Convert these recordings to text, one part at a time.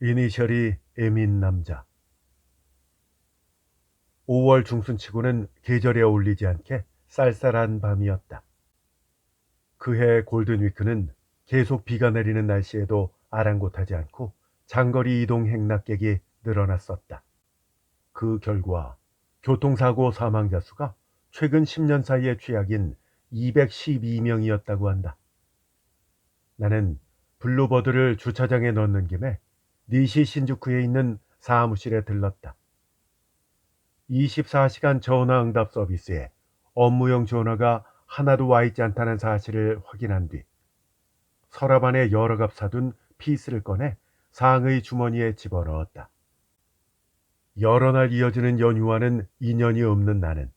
이니셜이 M인 남자. 5월 중순치고는 계절에 어울리지 않게 쌀쌀한 밤이었다. 그해 골든위크는 계속 비가 내리는 날씨에도 아랑곳하지 않고 장거리 이동 행락객이 늘어났었다. 그 결과 교통사고 사망자 수가 최근 10년 사이의 최악인 212명이었다고 한다. 나는 블루버드를 주차장에 넣는 김에 니시 신주쿠에 있는 사무실에 들렀다. 24시간 전화 응답 서비스에 업무용 전화가 하나도 와 있지 않다는 사실을 확인한 뒤 서랍 안에 여러 갑 사둔 피스를 꺼내 상의 주머니에 집어넣었다. 여러 날 이어지는 연휴와는 인연이 없는 나는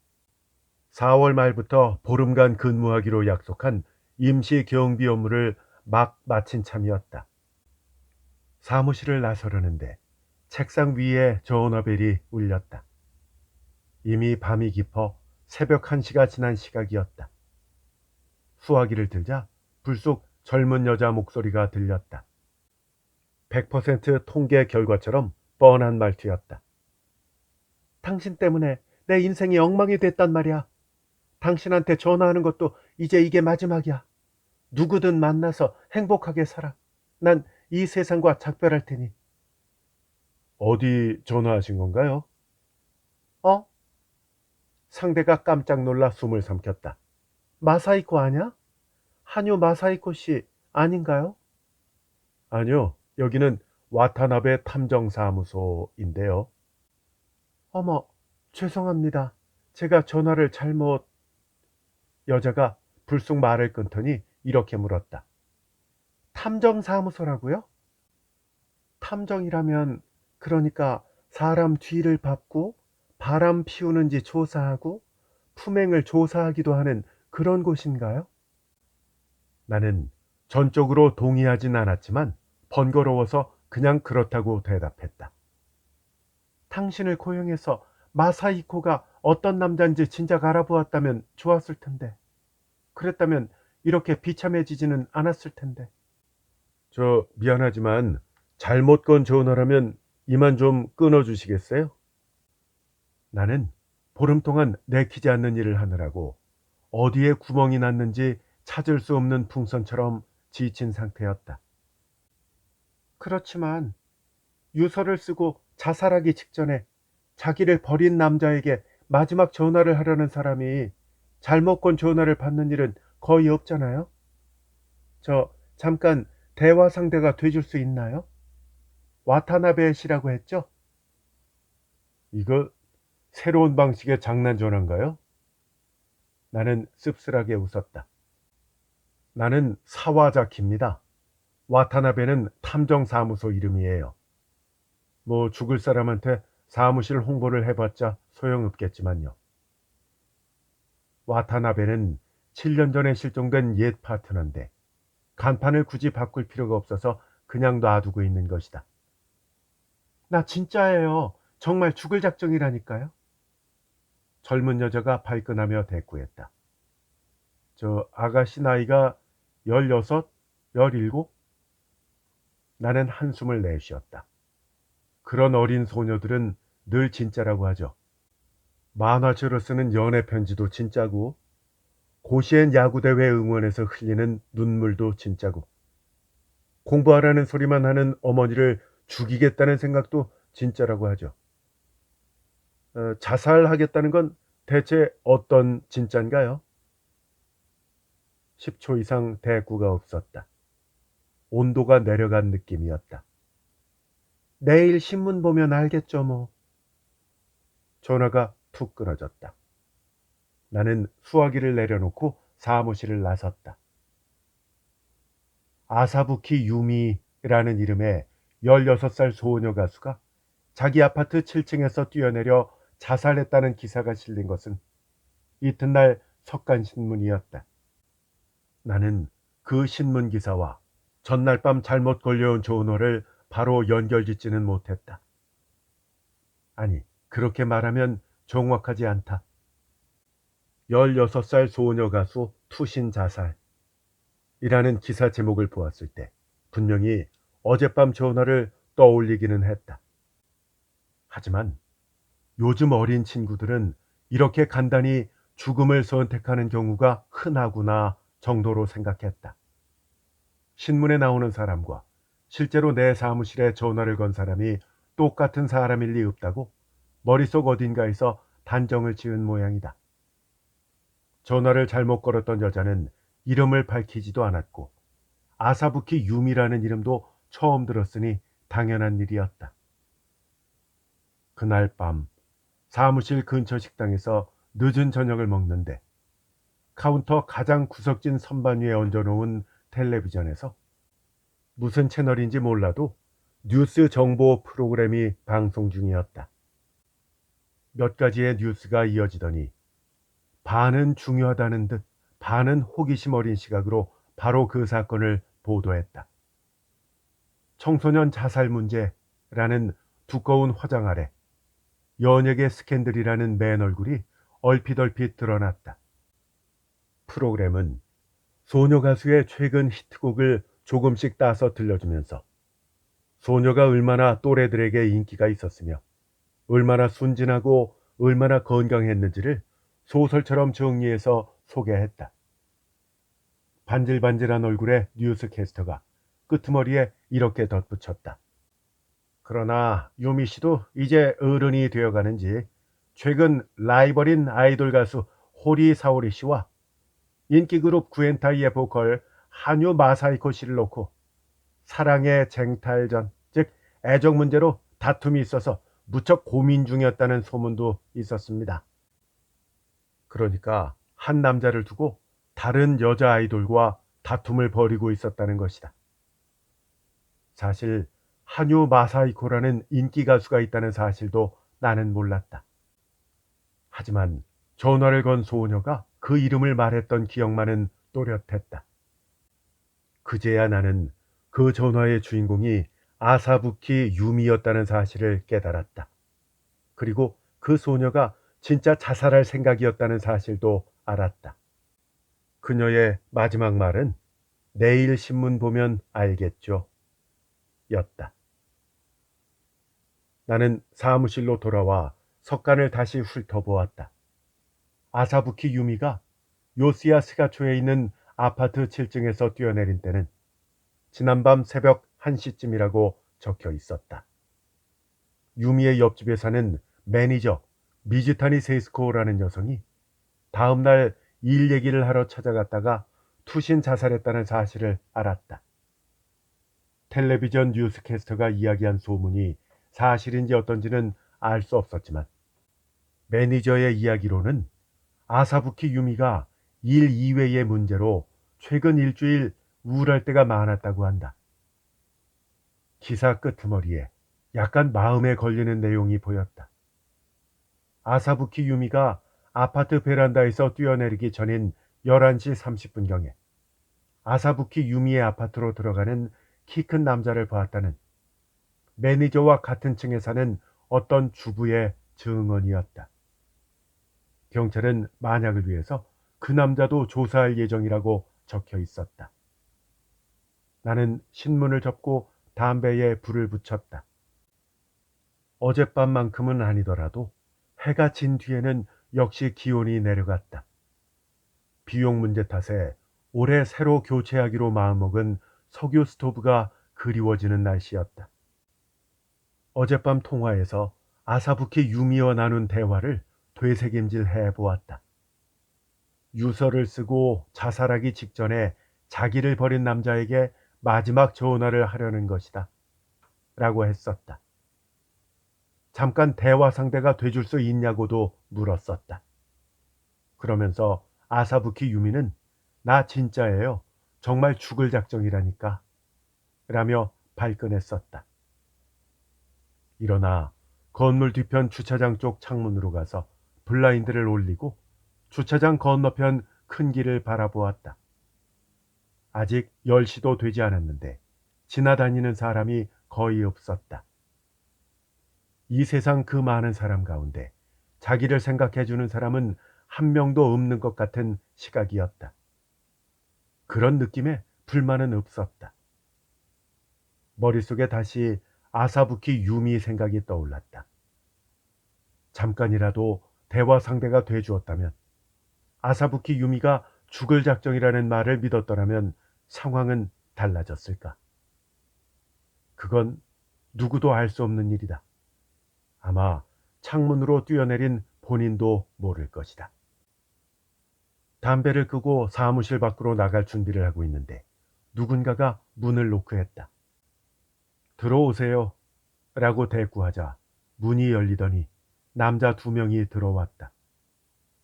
4월 말부터 보름간 근무하기로 약속한 임시 경비 업무를 막 마친 참이었다. 사무실을 나서려는데 책상 위에 전화벨이 울렸다. 이미 밤이 깊어 새벽 1시가 지난 시각이었다. 수화기를 들자 불쑥 젊은 여자 목소리가 들렸다. 100% 통계 결과처럼 뻔한 말투였다. 당신 때문에 내 인생이 엉망이 됐단 말이야. 당신한테 전화하는 것도 이제 이게 마지막이야. 누구든 만나서 행복하게 살아. 난 이 세상과 작별할 테니. 어디 전화하신 건가요? 어? 상대가 깜짝 놀라 숨을 삼켰다. 마사이코 아냐? 한요 마사이코 씨 아닌가요? 아니요, 여기는 와타나베 탐정사무소인데요. 어머, 죄송합니다. 제가 전화를 잘못... 여자가 불쑥 말을 끊더니 이렇게 물었다. 탐정사무소라고요? 탐정이라면 그러니까 사람 뒤를 밟고 바람 피우는지 조사하고 품행을 조사하기도 하는 그런 곳인가요? 나는 전적으로 동의하진 않았지만 번거로워서 그냥 그렇다고 대답했다. 당신을 고용해서 마사이코가 어떤 남자인지 진작 알아보았다면 좋았을 텐데. 그랬다면 이렇게 비참해지지는 않았을 텐데. 저 미안하지만 잘못 건 전화라면 이만 좀 끊어주시겠어요? 나는 보름 동안 내키지 않는 일을 하느라고 어디에 구멍이 났는지 찾을 수 없는 풍선처럼 지친 상태였다. 그렇지만 유서를 쓰고 자살하기 직전에 자기를 버린 남자에게 마지막 전화를 하려는 사람이 잘못 건 전화를 받는 일은 거의 없잖아요? 저 잠깐 대화 상대가 돼줄 수 있나요? 와타나베 씨라고 했죠? 이거 새로운 방식의 장난 전화인가요? 나는 씁쓸하게 웃었다. 나는 사와자키입니다. 와타나베는 탐정사무소 이름이에요. 뭐 죽을 사람한테 사무실 홍보를 해봤자 소용없겠지만요. 와타나베는 7년 전에 실종된 옛 파트너인데 간판을 굳이 바꿀 필요가 없어서 그냥 놔두고 있는 것이다. 나 진짜예요. 정말 죽을 작정이라니까요. 젊은 여자가 발끈하며 대꾸했다. 저 아가씨 나이가 16, 17? 나는 한숨을 내쉬었다. 그런 어린 소녀들은 늘 진짜라고 하죠. 만화책으로 쓰는 연애 편지도 진짜고 고시엔 야구대회 응원에서 흘리는 눈물도 진짜고 공부하라는 소리만 하는 어머니를 죽이겠다는 생각도 진짜라고 하죠. 자살하겠다는 건 대체 어떤 진짠가요? 10초 이상 대꾸가 없었다. 온도가 내려간 느낌이었다. 내일 신문 보면 알겠죠 뭐. 전화가 툭 끊어졌다. 나는 수화기를 내려놓고 사무실을 나섰다. 아사부키 유미라는 이름의 16살 소녀 가수가 자기 아파트 7층에서 뛰어내려 자살했다는 기사가 실린 것은 이튿날 석간신문이었다. 나는 그 신문 기사와 전날 밤 잘못 걸려온 전화를 바로 연결짓지는 못했다. 아니, 그렇게 말하면 정확하지 않다. 16살 소녀 가수 투신 자살이라는 기사 제목을 보았을 때 분명히 어젯밤 전화를 떠올리기는 했다. 하지만 요즘 어린 친구들은 이렇게 간단히 죽음을 선택하는 경우가 흔하구나 정도로 생각했다. 신문에 나오는 사람과 실제로 내 사무실에 전화를 건 사람이 똑같은 사람일 리 없다고 머릿속 어딘가에서 단정을 지은 모양이다. 전화를 잘못 걸었던 여자는 이름을 밝히지도 않았고 아사부키 유미라는 이름도 처음 들었으니 당연한 일이었다. 그날 밤 사무실 근처 식당에서 늦은 저녁을 먹는데 카운터 가장 구석진 선반 위에 얹어놓은 텔레비전에서 무슨 채널인지 몰라도 뉴스 정보 프로그램이 방송 중이었다. 몇 가지의 뉴스가 이어지더니 반은 중요하다는 듯 반은 호기심 어린 시각으로 바로 그 사건을 보도했다. 청소년 자살 문제라는 두꺼운 화장 아래 연예계 스캔들이라는 맨 얼굴이 얼핏얼핏 드러났다. 프로그램은 소녀 가수의 최근 히트곡을 조금씩 따서 들려주면서 소녀가 얼마나 또래들에게 인기가 있었으며 얼마나 순진하고 얼마나 건강했는지를 소설처럼 정리해서 소개했다. 반질반질한 얼굴의 뉴스캐스터가 끄트머리에 이렇게 덧붙였다. 그러나 유미 씨도 이제 어른이 되어가는지 최근 라이벌인 아이돌 가수 호리 사오리 씨와 인기 그룹 구엔타이의 보컬 한유 마사이코 씨를 놓고 사랑의 쟁탈전, 즉 애정 문제로 다툼이 있어서 무척 고민 중이었다는 소문도 있었습니다. 그러니까 한 남자를 두고 다른 여자 아이돌과 다툼을 벌이고 있었다는 것이다. 사실 한유 마사이코라는 인기 가수가 있다는 사실도 나는 몰랐다. 하지만 전화를 건 소녀가 그 이름을 말했던 기억만은 또렷했다. 그제야 나는 그 전화의 주인공이 아사부키 유미였다는 사실을 깨달았다. 그리고 그 소녀가 진짜 자살할 생각이었다는 사실도 알았다. 그녀의 마지막 말은 내일 신문 보면 알겠죠. 였다. 나는 사무실로 돌아와 석간을 다시 훑어보았다. 아사부키 유미가 요시야 스가초에 있는 아파트 7층에서 뛰어내린 때는 지난밤 새벽 1시쯤이라고 적혀 있었다. 유미의 옆집에 사는 매니저 미즈타니 세이스코라는 여성이 다음날 일 얘기를 하러 찾아갔다가 투신 자살했다는 사실을 알았다. 텔레비전 뉴스캐스터가 이야기한 소문이 사실인지 어떤지는 알 수 없었지만 매니저의 이야기로는 아사부키 유미가 일 이외의 문제로 최근 일주일 우울할 때가 많았다고 한다. 기사 끄트머리에 약간 마음에 걸리는 내용이 보였다. 아사부키 유미가 아파트 베란다에서 뛰어내리기 전인 11시 30분경에 아사부키 유미의 아파트로 들어가는 키 큰 남자를 보았다는 매니저와 같은 층에 사는 어떤 주부의 증언이었다. 경찰은 만약을 위해서 그 남자도 조사할 예정이라고 적혀 있었다. 나는 신문을 접고 담배에 불을 붙였다. 어젯밤만큼은 아니더라도 해가 진 뒤에는 역시 기온이 내려갔다. 비용 문제 탓에 올해 새로 교체하기로 마음먹은 석유 스토브가 그리워지는 날씨였다. 어젯밤 통화에서 아사부키 유미와 나눈 대화를 되새김질 해보았다. 유서를 쓰고 자살하기 직전에 자기를 버린 남자에게 마지막 전화를 하려는 것이다. 라고 했었다. 잠깐 대화 상대가 돼줄 수 있냐고도 물었었다. 그러면서 아사부키 유미는 나 진짜예요. 정말 죽을 작정이라니까. 라며 발끈했었다. 일어나 건물 뒤편 주차장 쪽 창문으로 가서 블라인드를 올리고 주차장 건너편 큰 길을 바라보았다. 아직 10시도 되지 않았는데 지나다니는 사람이 거의 없었다. 이 세상 그 많은 사람 가운데 자기를 생각해주는 사람은 한 명도 없는 것 같은 시각이었다. 그런 느낌에 불만은 없었다. 머릿속에 다시 아사부키 유미 생각이 떠올랐다. 잠깐이라도 대화 상대가 돼 주었다면, 아사부키 유미가 죽을 작정이라는 말을 믿었더라면 상황은 달라졌을까? 그건 누구도 알 수 없는 일이다. 아마 창문으로 뛰어내린 본인도 모를 것이다. 담배를 끄고 사무실 밖으로 나갈 준비를 하고 있는데 누군가가 문을 노크했다. 들어오세요 라고 대꾸하자 문이 열리더니 남자 2명이 들어왔다.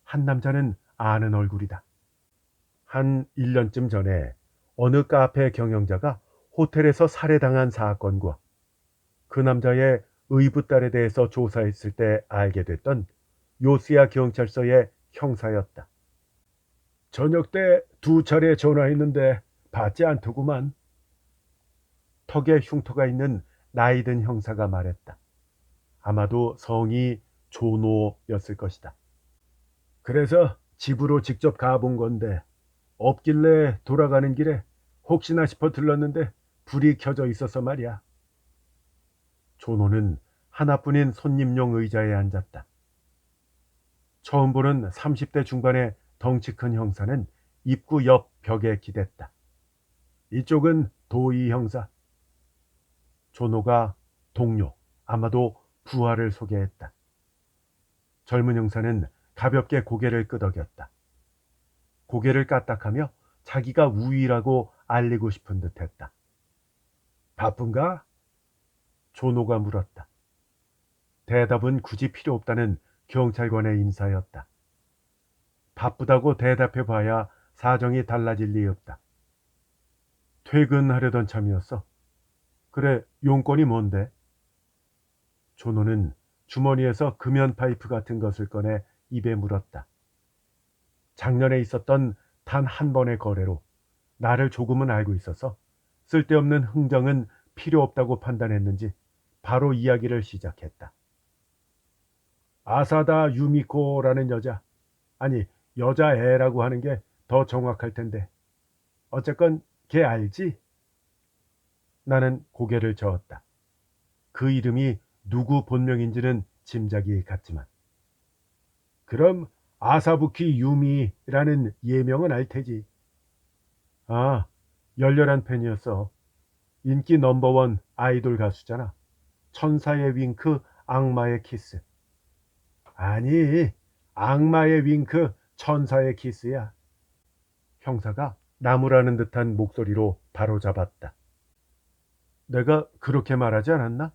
한 남자는 아는 얼굴이다. 한 1년쯤 전에 어느 카페 경영자가 호텔에서 살해당한 사건과 그 남자의 의붓딸에 대해서 조사했을 때 알게 됐던 요스야 경찰서의 형사였다. 저녁 때 2차례 전화했는데 받지 않더구만. 턱에 흉터가 있는 나이든 형사가 말했다. 아마도 성이 조노였을 것이다. 그래서 집으로 직접 가본 건데 없길래 돌아가는 길에 혹시나 싶어 들렀는데 불이 켜져 있어서 말이야. 조노는 하나뿐인 손님용 의자에 앉았다. 처음 보는 30대 중반의 덩치 큰 형사는 입구 옆 벽에 기댔다. 이쪽은 도이 형사. 조노가 동료, 아마도 부하를 소개했다. 젊은 형사는 가볍게 고개를 끄덕였다. 고개를 까딱하며 자기가 우위라고 알리고 싶은 듯했다. 바쁜가? 조노가 물었다. 대답은 굳이 필요 없다는 경찰관의 인사였다. 바쁘다고 대답해봐야 사정이 달라질 리 없다. 퇴근하려던 참이었어. 그래, 용건이 뭔데? 조노는 주머니에서 금연 파이프 같은 것을 꺼내 입에 물었다. 작년에 있었던 단 한 번의 거래로 나를 조금은 알고 있어서 쓸데없는 흥정은 필요 없다고 판단했는지 바로 이야기를 시작했다. 아사다 유미코라는 여자, 아니 여자애라고 하는 게 더 정확할 텐데 어쨌건 걔 알지? 나는 고개를 저었다. 그 이름이 누구 본명인지는 짐작이 갔지만. 그럼 아사부키 유미라는 예명은 알 테지. 아, 열렬한 팬이었어. 인기 넘버원 아이돌 가수잖아. 천사의 윙크, 악마의 키스. 아니, 악마의 윙크, 천사의 키스야. 형사가 나무라는 듯한 목소리로 바로잡았다. 내가 그렇게 말하지 않았나?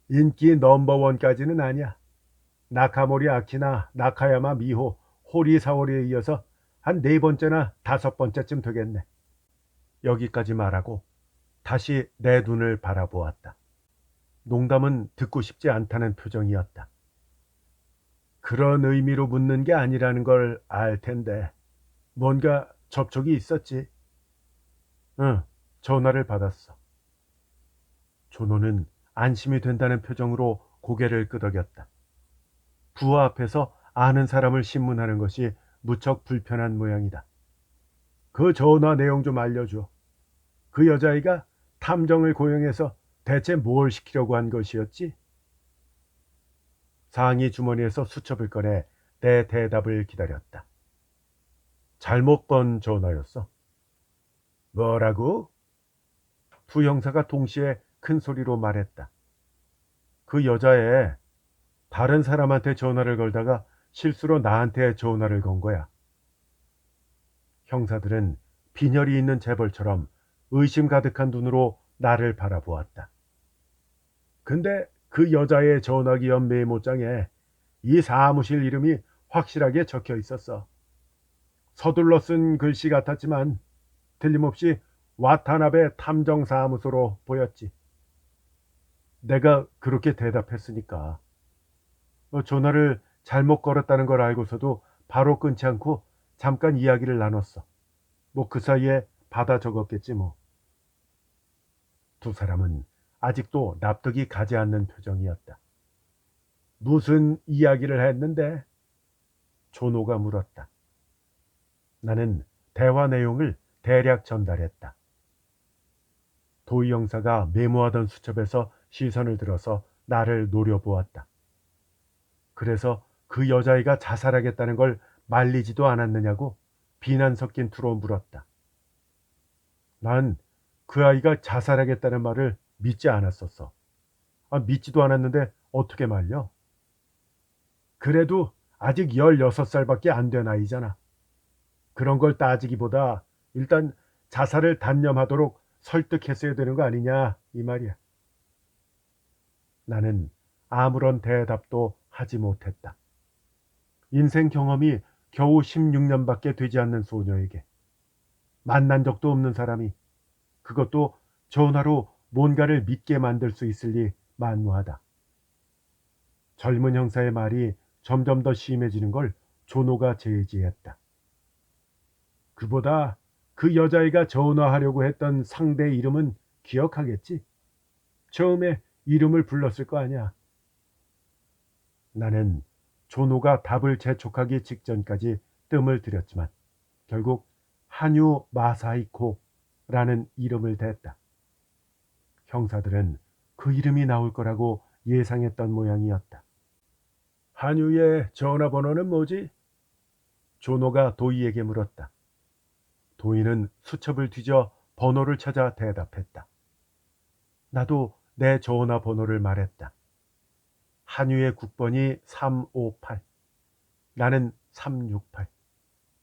인기 넘버원까지는 아니야. 나카모리 아키나 나카야마 미호, 호리사오리에 이어서 한 4번째나 5번째쯤 되겠네. 여기까지 말하고 다시 내 눈을 바라보았다. 농담은 듣고 싶지 않다는 표정이었다. 그런 의미로 묻는 게 아니라는 걸 알 텐데 뭔가 접촉이 있었지. 응, 전화를 받았어. 조노는 안심이 된다는 표정으로 고개를 끄덕였다. 부하 앞에서 아는 사람을 신문하는 것이 무척 불편한 모양이다. 그 전화 내용 좀 알려줘. 그 여자아이가 탐정을 고용해서 대체 뭘 시키려고 한 것이었지? 상의 주머니에서 수첩을 꺼내 내 대답을 기다렸다. 잘못 번 전화였어. 뭐라고? 두 형사가 동시에 큰 소리로 말했다. 그 여자애 다른 사람한테 전화를 걸다가 실수로 나한테 전화를 건 거야. 형사들은 빈혈이 있는 재벌처럼 의심 가득한 눈으로 나를 바라보았다. 근데 그 여자의 전화기업 메모장에 이 사무실 이름이 확실하게 적혀 있었어. 서둘러 쓴 글씨 같았지만 틀림없이 와타나베 탐정사무소로 보였지. 내가 그렇게 대답했으니까. 전화를 잘못 걸었다는 걸 알고서도 바로 끊지 않고 잠깐 이야기를 나눴어. 그 사이에 받아 적었겠지 뭐. 두 사람은 아직도 납득이 가지 않는 표정이었다. 무슨 이야기를 했는데? 조노가 물었다. 나는 대화 내용을 대략 전달했다. 도희 형사가 메모하던 수첩에서 시선을 들어서 나를 노려보았다. 그래서 그 여자아이가 자살하겠다는 걸 말리지도 않았느냐고 비난 섞인 투로 물었다. 난 그 아이가 자살하겠다는 말을 믿지 않았었어. 믿지도 않았는데 어떻게 말려? 그래도 아직 16살밖에 안 된 아이잖아. 그런 걸 따지기보다 일단 자살을 단념하도록 설득했어야 되는 거 아니냐 이 말이야. 나는 아무런 대답도 하지 못했다. 인생 경험이 겨우 16년밖에 되지 않는 소녀에게 만난 적도 없는 사람이, 그것도 전화로 뭔가를 믿게 만들 수 있을리 만무하다. 젊은 형사의 말이 점점 더 심해지는 걸 조노가 제지했다. 그보다 그 여자애가 전화하려고 했던 상대 이름은 기억하겠지? 처음에 이름을 불렀을 거 아니야. 나는 조노가 답을 재촉하기 직전까지 뜸을 들였지만 결국 한유 마사이코라는 이름을 댔다. 형사들은 그 이름이 나올 거라고 예상했던 모양이었다. 한유의 전화번호는 뭐지? 조노가 도희에게 물었다. 도희는 수첩을 뒤져 번호를 찾아 대답했다. 나도 내 전화번호를 말했다. 한유의 국번이 358, 나는 368,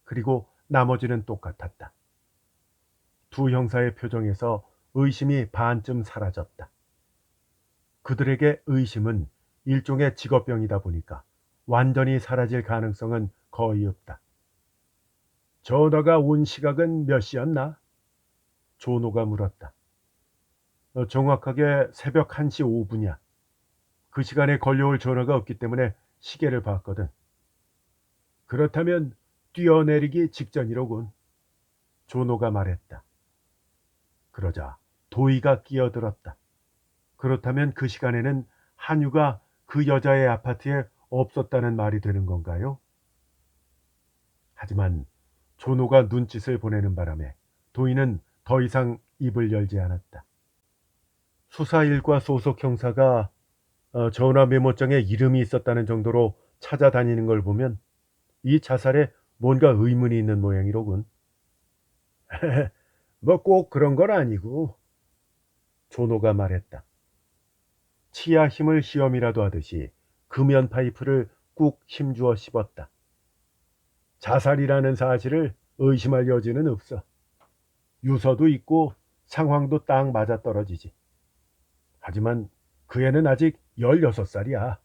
그리고 나머지는 똑같았다. 두 형사의 표정에서 의심이 반쯤 사라졌다. 그들에게 의심은 일종의 직업병이다 보니까 완전히 사라질 가능성은 거의 없다. 전화가 온 시각은 몇 시였나? 조노가 물었다. 정확하게 새벽 1시 5분이야. 그 시간에 걸려올 전화가 없기 때문에 시계를 봤거든. 그렇다면 뛰어내리기 직전이로군. 조노가 말했다. 그러자 도희가 끼어들었다. 그렇다면 그 시간에는 한유가 그 여자의 아파트에 없었다는 말이 되는 건가요? 하지만 조노가 눈짓을 보내는 바람에 도희는 더 이상 입을 열지 않았다. 수사일과 소속 형사가 전화 메모장에 이름이 있었다는 정도로 찾아다니는 걸 보면 이 자살에 뭔가 의문이 있는 모양이로군. 뭐 꼭 그런 건 아니고, 조노가 말했다. 치아 힘을 시험이라도 하듯이 금연 파이프를 꾹 힘주어 씹었다. 자살이라는 사실을 의심할 여지는 없어. 유서도 있고 상황도 딱 맞아떨어지지. 하지만 그 애는 아직 16살이야.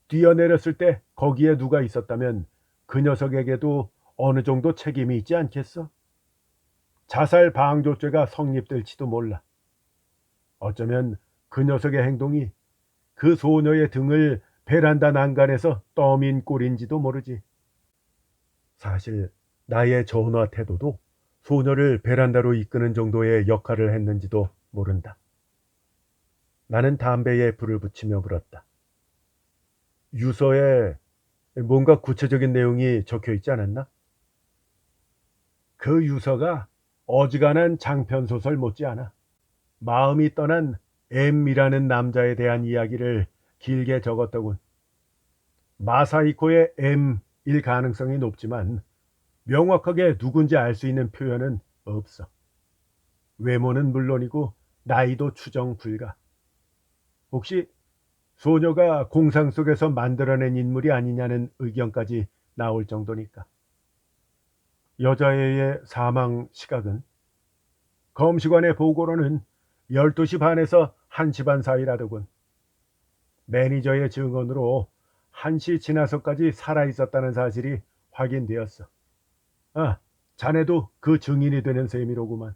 뛰어내렸을 때 거기에 누가 있었다면 그 녀석에게도 어느 정도 책임이 있지 않겠어? 자살 방조죄가 성립될지도 몰라. 어쩌면 그 녀석의 행동이 그 소녀의 등을 베란다 난간에서 떠민 꼴인지도 모르지. 사실 나의 전화 태도도 소녀를 베란다로 이끄는 정도의 역할을 했는지도 모른다. 나는 담배에 불을 붙이며 물었다. 유서에 뭔가 구체적인 내용이 적혀 있지 않았나? 그 유서가 어지간한 장편소설 못지않아. 마음이 떠난 M이라는 남자에 대한 이야기를 길게 적었더군. 마사이코의 M일 가능성이 높지만 명확하게 누군지 알 수 있는 표현은 없어. 외모는 물론이고 나이도 추정 불가. 혹시 소녀가 공상 속에서 만들어낸 인물이 아니냐는 의견까지 나올 정도니까. 여자애의 사망 시각은 검시관의 보고로는 12시 반에서 1시 반 사이라더군. 매니저의 증언으로 1시 지나서까지 살아있었다는 사실이 확인되었어. 자네도 그 증인이 되는 셈이로구만.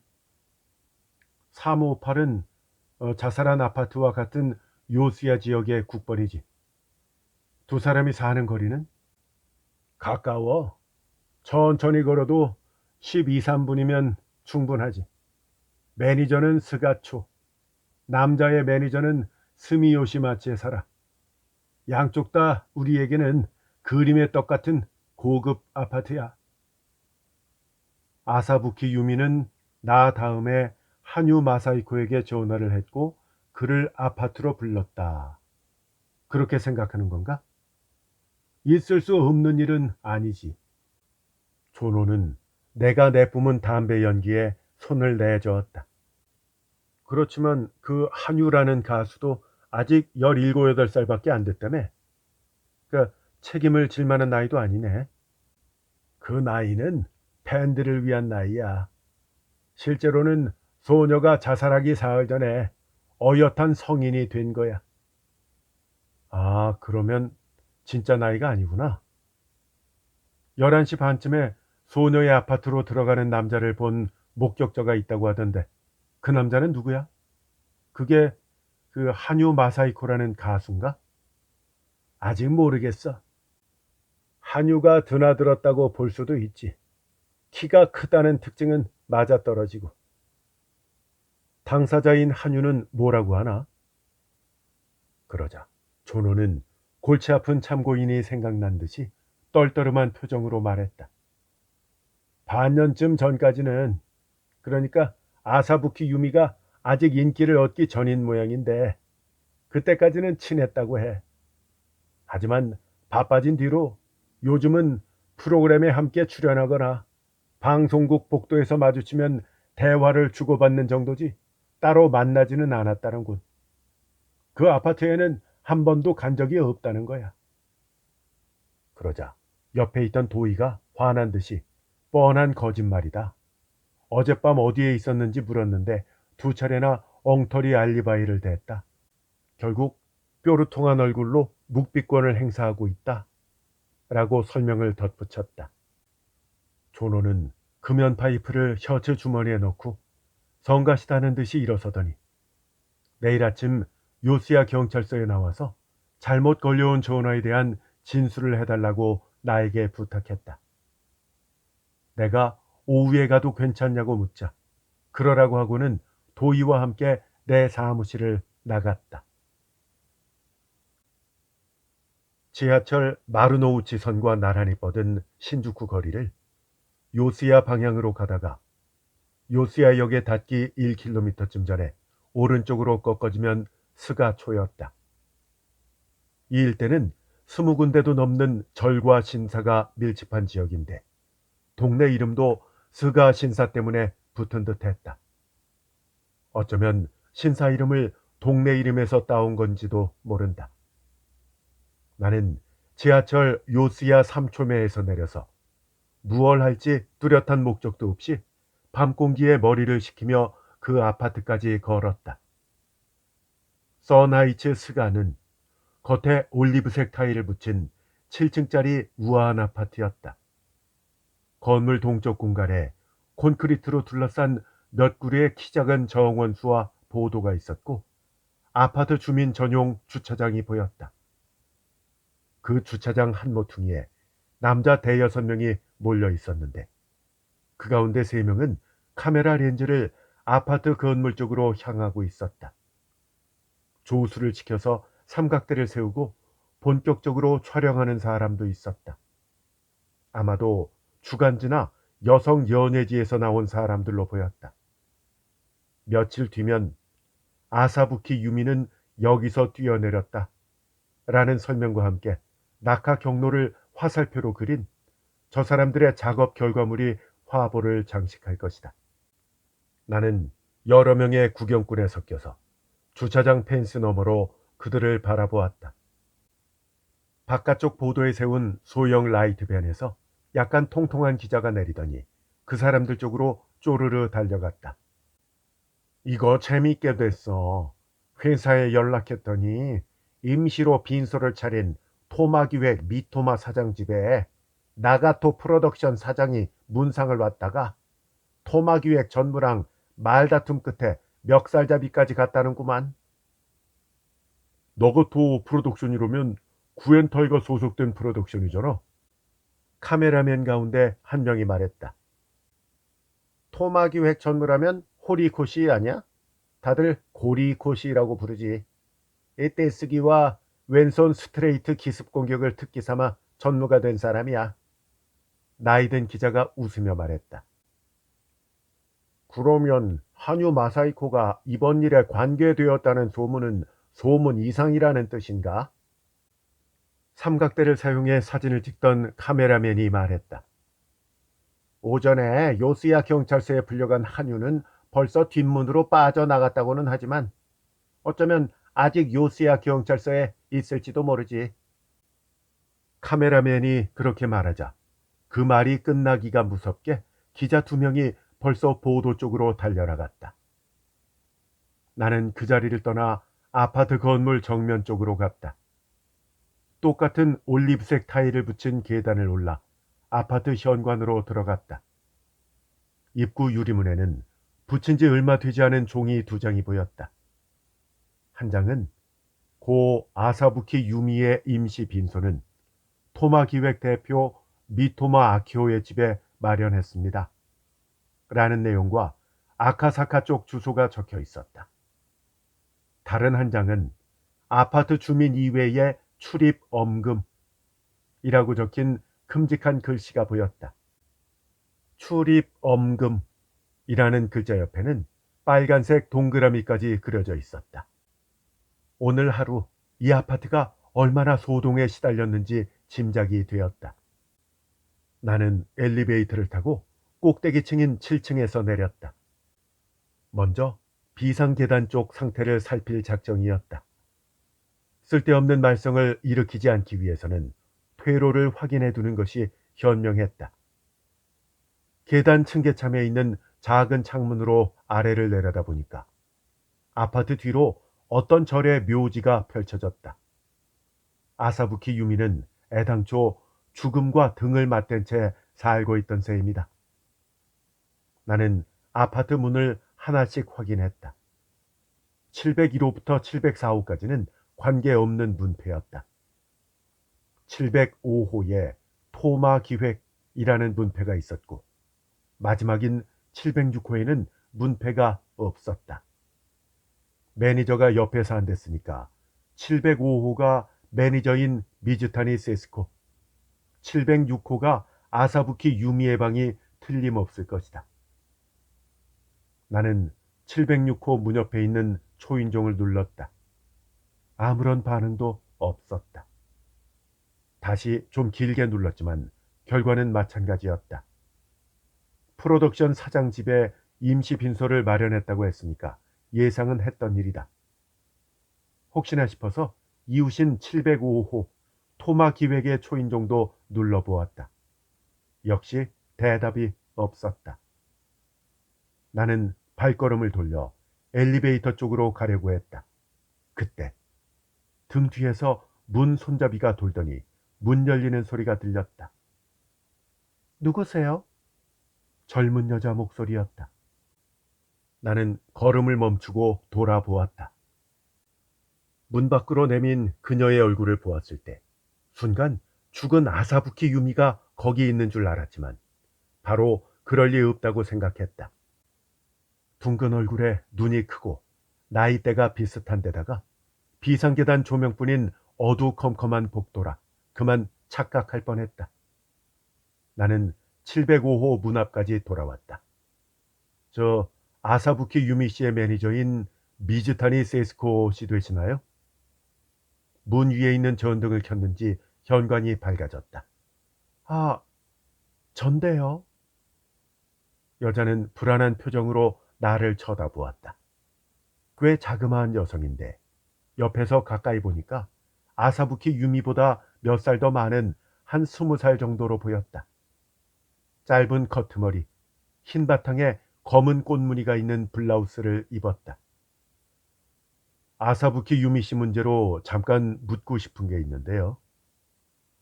358은 자살한 아파트와 같은 요수야 지역의 국번이지. 두 사람이 사는 거리는? 가까워. 천천히 걸어도 12, 3분이면 충분하지. 매니저는 스가초, 남자의 매니저는 스미요시마치에 살아. 양쪽 다 우리에게는 그림의 떡 같은 고급 아파트야. 아사부키 유미는 나 다음에 한유 마사이코에게 전화를 했고 그를 아파트로 불렀다. 그렇게 생각하는 건가? 있을 수 없는 일은 아니지. 존호는 내가 내뿜은 담배 연기에 손을 내저었다. 그렇지만 그 한유라는 가수도 아직 17, 8살밖에 안 됐다며. 그러니까 책임을 질 만한 나이도 아니네. 그 나이는 팬들을 위한 나이야. 실제로는 소녀가 자살하기 사흘 전에 어엿한 성인이 된 거야. 아, 그러면 진짜 나이가 아니구나. 11시 반쯤에 소녀의 아파트로 들어가는 남자를 본 목격자가 있다고 하던데 그 남자는 누구야? 그게 그 한유 마사이코라는 가수인가? 아직 모르겠어. 한유가 드나들었다고 볼 수도 있지. 키가 크다는 특징은 맞아떨어지고. 당사자인 한유는 뭐라고 하나? 그러자 존호는 골치 아픈 참고인이 생각난 듯이 떨떠름한 표정으로 말했다. 반년쯤 전까지는, 그러니까 아사부키 유미가 아직 인기를 얻기 전인 모양인데 그때까지는 친했다고 해. 하지만 바빠진 뒤로 요즘은 프로그램에 함께 출연하거나 방송국 복도에서 마주치면 대화를 주고받는 정도지 따로 만나지는 않았다는군. 그 아파트에는 한 번도 간 적이 없다는 거야. 그러자 옆에 있던 도희가 화난 듯이 뻔한 거짓말이다. 어젯밤 어디에 있었는지 물었는데 두 차례나 엉터리 알리바이를 댔다. 결국 뾰루통한 얼굴로 묵비권을 행사하고 있다. 라고 설명을 덧붙였다. 존호는 금연 파이프를 셔츠 주머니에 넣고 성가시다는 듯이 일어서더니 내일 아침 요시야 경찰서에 나와서 잘못 걸려온 전화에 대한 진술을 해달라고 나에게 부탁했다. 내가 오후에 가도 괜찮냐고 묻자 그러라고 하고는 도희와 함께 내 사무실을 나갔다. 지하철 마르노우치선과 나란히 뻗은 신주쿠 거리를 요시야 방향으로 가다가 요시야역에 닿기 1km쯤 전에 오른쪽으로 꺾어지면 스가초였다. 이 일대는 20군데도 넘는 절과 신사가 밀집한 지역인데 동네 이름도 스가 신사 때문에 붙은 듯했다. 어쩌면 신사 이름을 동네 이름에서 따온 건지도 모른다. 나는 지하철 요시야 3초매에서 내려서 무얼 할지 뚜렷한 목적도 없이 밤 공기에 머리를 식히며 그 아파트까지 걸었다. 선하이츠 스가는 겉에 올리브색 타일을 붙인 7층짜리 우아한 아파트였다. 건물 동쪽 공간에 콘크리트로 둘러싼 몇 그루의 키 작은 정원수와 보도가 있었고 아파트 주민 전용 주차장이 보였다. 그 주차장 한 모퉁이에 남자 대여섯 명이 몰려 있었는데 그 가운데 세 명은 카메라 렌즈를 아파트 건물 쪽으로 향하고 있었다. 조수를 지켜서 삼각대를 세우고 본격적으로 촬영하는 사람도 있었다. 아마도 주간지나 여성 연예지에서 나온 사람들로 보였다. 며칠 뒤면 아사부키 유미는 여기서 뛰어내렸다. 라는 설명과 함께 낙하 경로를 화살표로 그린 저 사람들의 작업 결과물이 화보를 장식할 것이다. 나는 여러 명의 구경꾼에 섞여서 주차장 펜스 너머로 그들을 바라보았다. 바깥쪽 보도에 세운 소형 라이트밴에서 약간 통통한 기자가 내리더니 그 사람들 쪽으로 쪼르르 달려갔다. 이거 재미있게 됐어. 회사에 연락했더니 임시로 빈소를 차린 토마기획 미토마 사장 집에 나가토 프로덕션 사장이 문상을 왔다가 토마기획 전무랑 말다툼 끝에 멱살잡이까지 갔다는구만. 너가토 프로덕션이라면 구엔타이가 소속된 프로덕션이잖아. 카메라맨 가운데 한 명이 말했다. 토마기획 전무라면 호리코시 아냐? 다들 고리코시라고 부르지. 이때 쓰기와 왼손 스트레이트 기습 공격을 특기 삼아 전무가 된 사람이야. 나이든 기자가 웃으며 말했다. 그러면 한유 마사이코가 이번 일에 관계되었다는 소문은 소문 이상이라는 뜻인가? 삼각대를 사용해 사진을 찍던 카메라맨이 말했다. 오전에 요스야 경찰서에 불려간 한유는 벌써 뒷문으로 빠져나갔다고는 하지만 어쩌면 아직 요스야 경찰서에 있을지도 모르지. 카메라맨이 그렇게 말하자 그 말이 끝나기가 무섭게 기자 2명이 벌써 보도 쪽으로 달려나갔다. 나는 그 자리를 떠나 아파트 건물 정면 쪽으로 갔다. 똑같은 올리브색 타일을 붙인 계단을 올라 아파트 현관으로 들어갔다. 입구 유리문에는 붙인 지 얼마 되지 않은 종이 2장이 보였다. 한 장은 고 아사부키 유미의 임시 빈소는 토마 기획 대표 미토마 아키오의 집에 마련했습니다. 라는 내용과 아카사카 쪽 주소가 적혀 있었다. 다른 한 장은 아파트 주민 이외의 출입 엄금이라고 적힌 큼직한 글씨가 보였다. 출입 엄금이라는 글자 옆에는 빨간색 동그라미까지 그려져 있었다. 오늘 하루 이 아파트가 얼마나 소동에 시달렸는지 짐작이 되었다. 나는 엘리베이터를 타고 꼭대기층인 7층에서 내렸다. 먼저 비상계단 쪽 상태를 살필 작정이었다. 쓸데없는 말썽을 일으키지 않기 위해서는 퇴로를 확인해 두는 것이 현명했다. 계단 층계참에 있는 작은 창문으로 아래를 내려다보니까 아파트 뒤로 어떤 절의 묘지가 펼쳐졌다. 아사부키 유미는 애당초 죽음과 등을 맞댄 채 살고 있던 셈이다. 나는 아파트 문을 하나씩 확인했다. 701호부터 704호까지는 관계없는 문패였다. 705호에 토마 기획이라는 문패가 있었고 마지막인 706호에는 문패가 없었다. 매니저가 옆에서 앉았으니까 705호가 매니저인 미즈타니 세스코, 706호가 아사부키 유미의 방이 틀림없을 것이다. 나는 706호 문 옆에 있는 초인종을 눌렀다. 아무런 반응도 없었다. 다시 좀 길게 눌렀지만 결과는 마찬가지였다. 프로덕션 사장 집에 임시 빈소를 마련했다고 했으니까 예상은 했던 일이다. 혹시나 싶어서 이웃인 705호 토마 기획의 초인종도 눌러보았다. 역시 대답이 없었다. 나는 발걸음을 돌려 엘리베이터 쪽으로 가려고 했다. 그때 등 뒤에서 문 손잡이가 돌더니 문 열리는 소리가 들렸다. 누구세요? 젊은 여자 목소리였다. 나는 걸음을 멈추고 돌아보았다. 문 밖으로 내민 그녀의 얼굴을 보았을 때 순간 죽은 아사부키 유미가 거기 있는 줄 알았지만 바로 그럴 리 없다고 생각했다. 둥근 얼굴에 눈이 크고 나이대가 비슷한 데다가 비상계단 조명뿐인 어두컴컴한 복도라 그만 착각할 뻔했다. 나는 705호 문 앞까지 돌아왔다. 저 아사부키 유미 씨의 매니저인 미즈타니 세스코 씨 되시나요? 문 위에 있는 전등을 켰는지 현관이 밝아졌다. 아, 전데요. 여자는 불안한 표정으로 나를 쳐다보았다. 꽤 자그마한 여성인데 옆에서 가까이 보니까 아사부키 유미보다 몇 살 더 많은 한 20살 정도로 보였다. 짧은 커트머리, 흰 바탕에 검은 꽃무늬가 있는 블라우스를 입었다. 아사부키 유미 씨 문제로 잠깐 묻고 싶은 게 있는데요.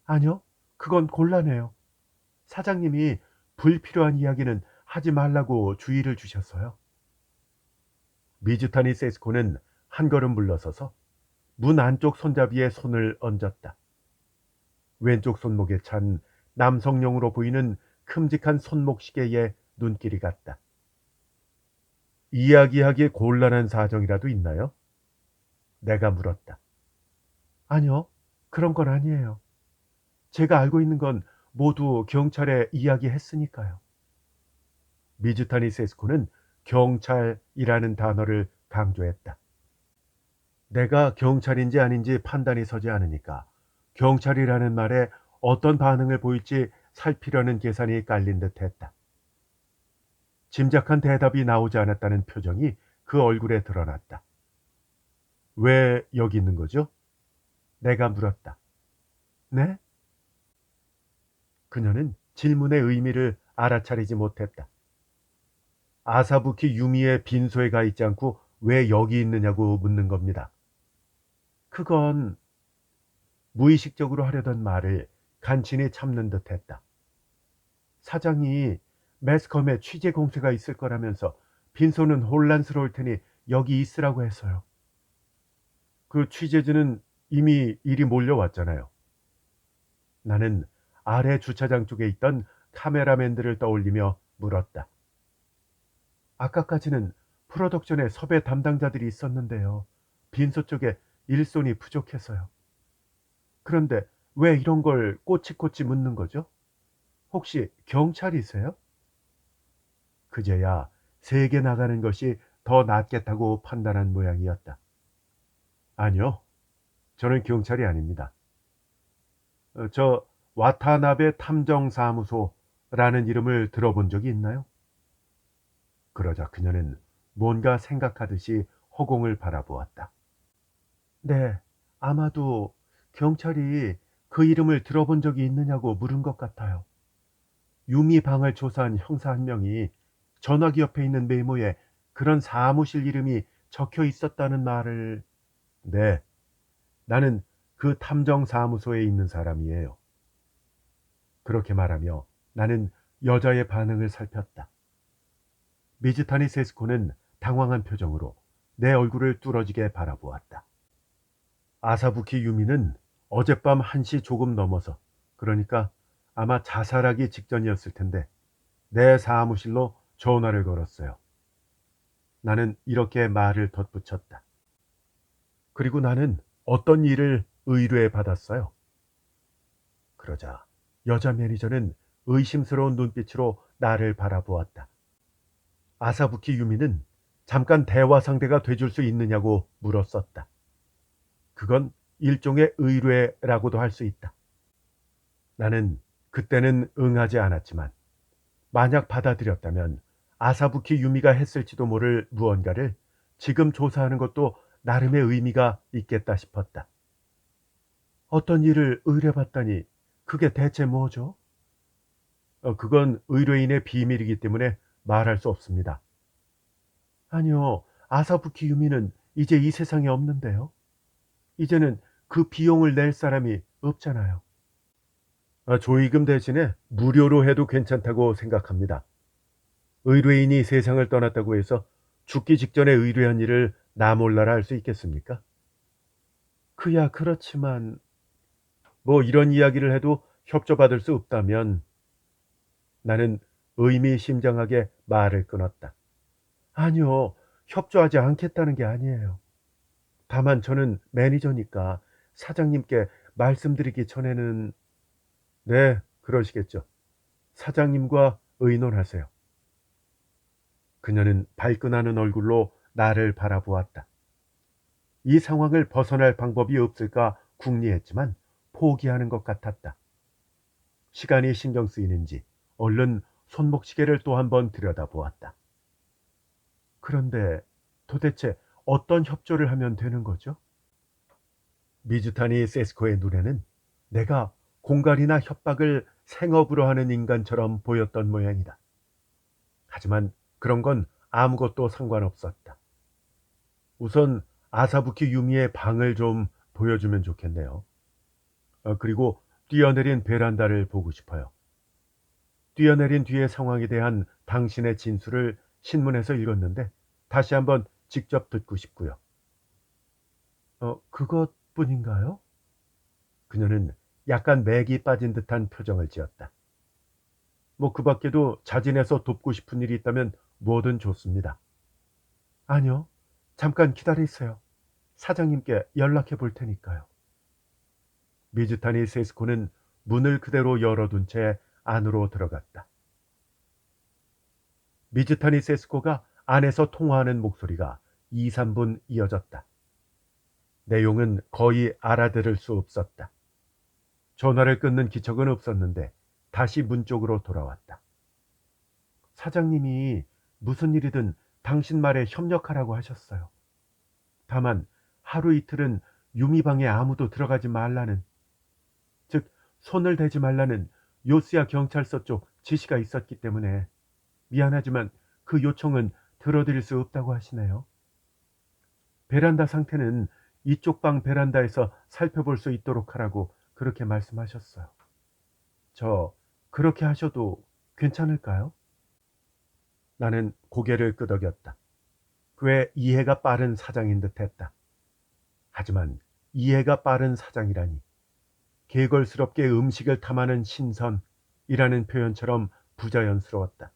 아니요, 그건 곤란해요. 사장님이 불필요한 이야기는 하지 말라고 주의를 주셨어요. 미즈타니 세스코는 한 걸음 물러서서 문 안쪽 손잡이에 손을 얹었다. 왼쪽 손목에 찬 남성용으로 보이는 큼직한 손목시계에 눈길이 갔다. 이야기하기 곤란한 사정이라도 있나요? 내가 물었다. 아니요, 그런 건 아니에요. 제가 알고 있는 건 모두 경찰에 이야기했으니까요. 미즈타니 세스코는 경찰이라는 단어를 강조했다. 내가 경찰인지 아닌지 판단이 서지 않으니까 경찰이라는 말에 어떤 반응을 보일지 살피려는 계산이 깔린 듯했다. 짐작한 대답이 나오지 않았다는 표정이 그 얼굴에 드러났다. 왜 여기 있는 거죠? 내가 물었다. 네? 그녀는 질문의 의미를 알아차리지 못했다. 아사부키 유미의 빈소에 가 있지 않고 왜 여기 있느냐고 묻는 겁니다. 그건 무의식적으로 하려던 말을 간신히 참는 듯했다. 사장이 매스컴에 취재 공세가 있을 거라면서 빈소는 혼란스러울 테니 여기 있으라고 해서요. 그 취재진은 이미 일이 몰려왔잖아요. 나는 아래 주차장 쪽에 있던 카메라맨들을 떠올리며 물었다. 아까까지는 프로덕션에 섭외 담당자들이 있었는데요. 빈소 쪽에 일손이 부족해서요. 그런데 왜 이런 걸 꼬치꼬치 묻는 거죠? 혹시 경찰이세요? 그제야 세게 나가는 것이 더 낫겠다고 판단한 모양이었다. 아니요, 저는 경찰이 아닙니다. 저 와타나베 탐정사무소라는 이름을 들어본 적이 있나요? 그러자 그녀는 뭔가 생각하듯이 허공을 바라보았다. 네, 아마도 경찰이 그 이름을 들어본 적이 있느냐고 물은 것 같아요. 유미 방을 조사한 형사 한 명이 전화기 옆에 있는 메모에 그런 사무실 이름이 적혀 있었다는 말을. 네, 나는 그 탐정사무소에 있는 사람이에요. 그렇게 말하며 나는 여자의 반응을 살폈다. 미즈타니 세스코는 당황한 표정으로 내 얼굴을 뚫어지게 바라보았다. 아사부키 유미는 어젯밤 1시 조금 넘어서, 그러니까 아마 자살하기 직전이었을 텐데 내 사무실로 전화를 걸었어요. 나는 이렇게 말을 덧붙였다. 그리고 나는 어떤 일을 의뢰해 받았어요. 그러자 여자 매니저는 의심스러운 눈빛으로 나를 바라보았다. 아사부키 유미는 잠깐 대화 상대가 돼줄 수 있느냐고 물었었다. 그건 일종의 의뢰라고도 할 수 있다. 나는 그때는 응하지 않았지만 만약 받아들였다면 아사부키 유미가 했을지도 모를 무언가를 지금 조사하는 것도 나름의 의미가 있겠다 싶었다. 어떤 일을 의뢰받다니 그게 대체 뭐죠? 그건 의뢰인의 비밀이기 때문에 말할 수 없습니다. 아니요, 아사부키 유미는 이제 이 세상에 없는데요. 이제는 그 비용을 낼 사람이 없잖아요. 조의금 대신에 무료로 해도 괜찮다고 생각합니다. 의뢰인이 세상을 떠났다고 해서 죽기 직전에 의뢰한 일을 나 몰라라 할 수 있겠습니까? 그야 그렇지만 뭐 이런 이야기를 해도 협조받을 수 없다면. 나는 의미심장하게 말을 끊었다. 아니요, 협조하지 않겠다는 게 아니에요. 다만 저는 매니저니까 사장님께 말씀드리기 전에는. 네, 그러시겠죠. 사장님과 의논하세요. 그녀는 발끈하는 얼굴로 나를 바라보았다. 이 상황을 벗어날 방법이 없을까 궁리했지만 포기하는 것 같았다. 시간이 신경 쓰이는지 얼른 손목시계를 또 한 번 들여다보았다. 그런데 도대체 어떤 협조를 하면 되는 거죠? 미즈타니 세스코의 눈에는 내가 공갈이나 협박을 생업으로 하는 인간처럼 보였던 모양이다. 하지만 그런 건 아무것도 상관없었다. 우선 아사부키 유미의 방을 좀 보여주면 좋겠네요. 그리고 뛰어내린 베란다를 보고 싶어요. 뛰어내린 뒤의 상황에 대한 당신의 진술을 신문에서 읽었는데 다시 한번 직접 듣고 싶고요. 그것뿐인가요? 그녀는 약간 맥이 빠진 듯한 표정을 지었다. 뭐 그 밖에도 자진해서 돕고 싶은 일이 있다면 뭐든 좋습니다. 아니요, 잠깐 기다리세요. 사장님께 연락해 볼 테니까요. 미즈타니 세스코는 문을 그대로 열어둔 채 안으로 들어갔다. 미즈타니 세스코가 안에서 통화하는 목소리가 2, 3분 이어졌다. 내용은 거의 알아들을 수 없었다. 전화를 끊는 기척은 없었는데 다시 문 쪽으로 돌아왔다. 사장님이 무슨 일이든 당신 말에 협력하라고 하셨어요. 다만 하루 이틀은 유미방에 아무도 들어가지 말라는, 즉 손을 대지 말라는 요스야 경찰서 쪽 지시가 있었기 때문에 미안하지만 그 요청은 들어드릴 수 없다고 하시네요. 베란다 상태는 이쪽 방 베란다에서 살펴볼 수 있도록 하라고 그렇게 말씀하셨어요. 저 그렇게 하셔도 괜찮을까요? 나는 고개를 끄덕였다. 꽤 이해가 빠른 사장인 듯했다. 하지만 이해가 빠른 사장이라니, 개걸스럽게 음식을 탐하는 신선이라는 표현처럼 부자연스러웠다.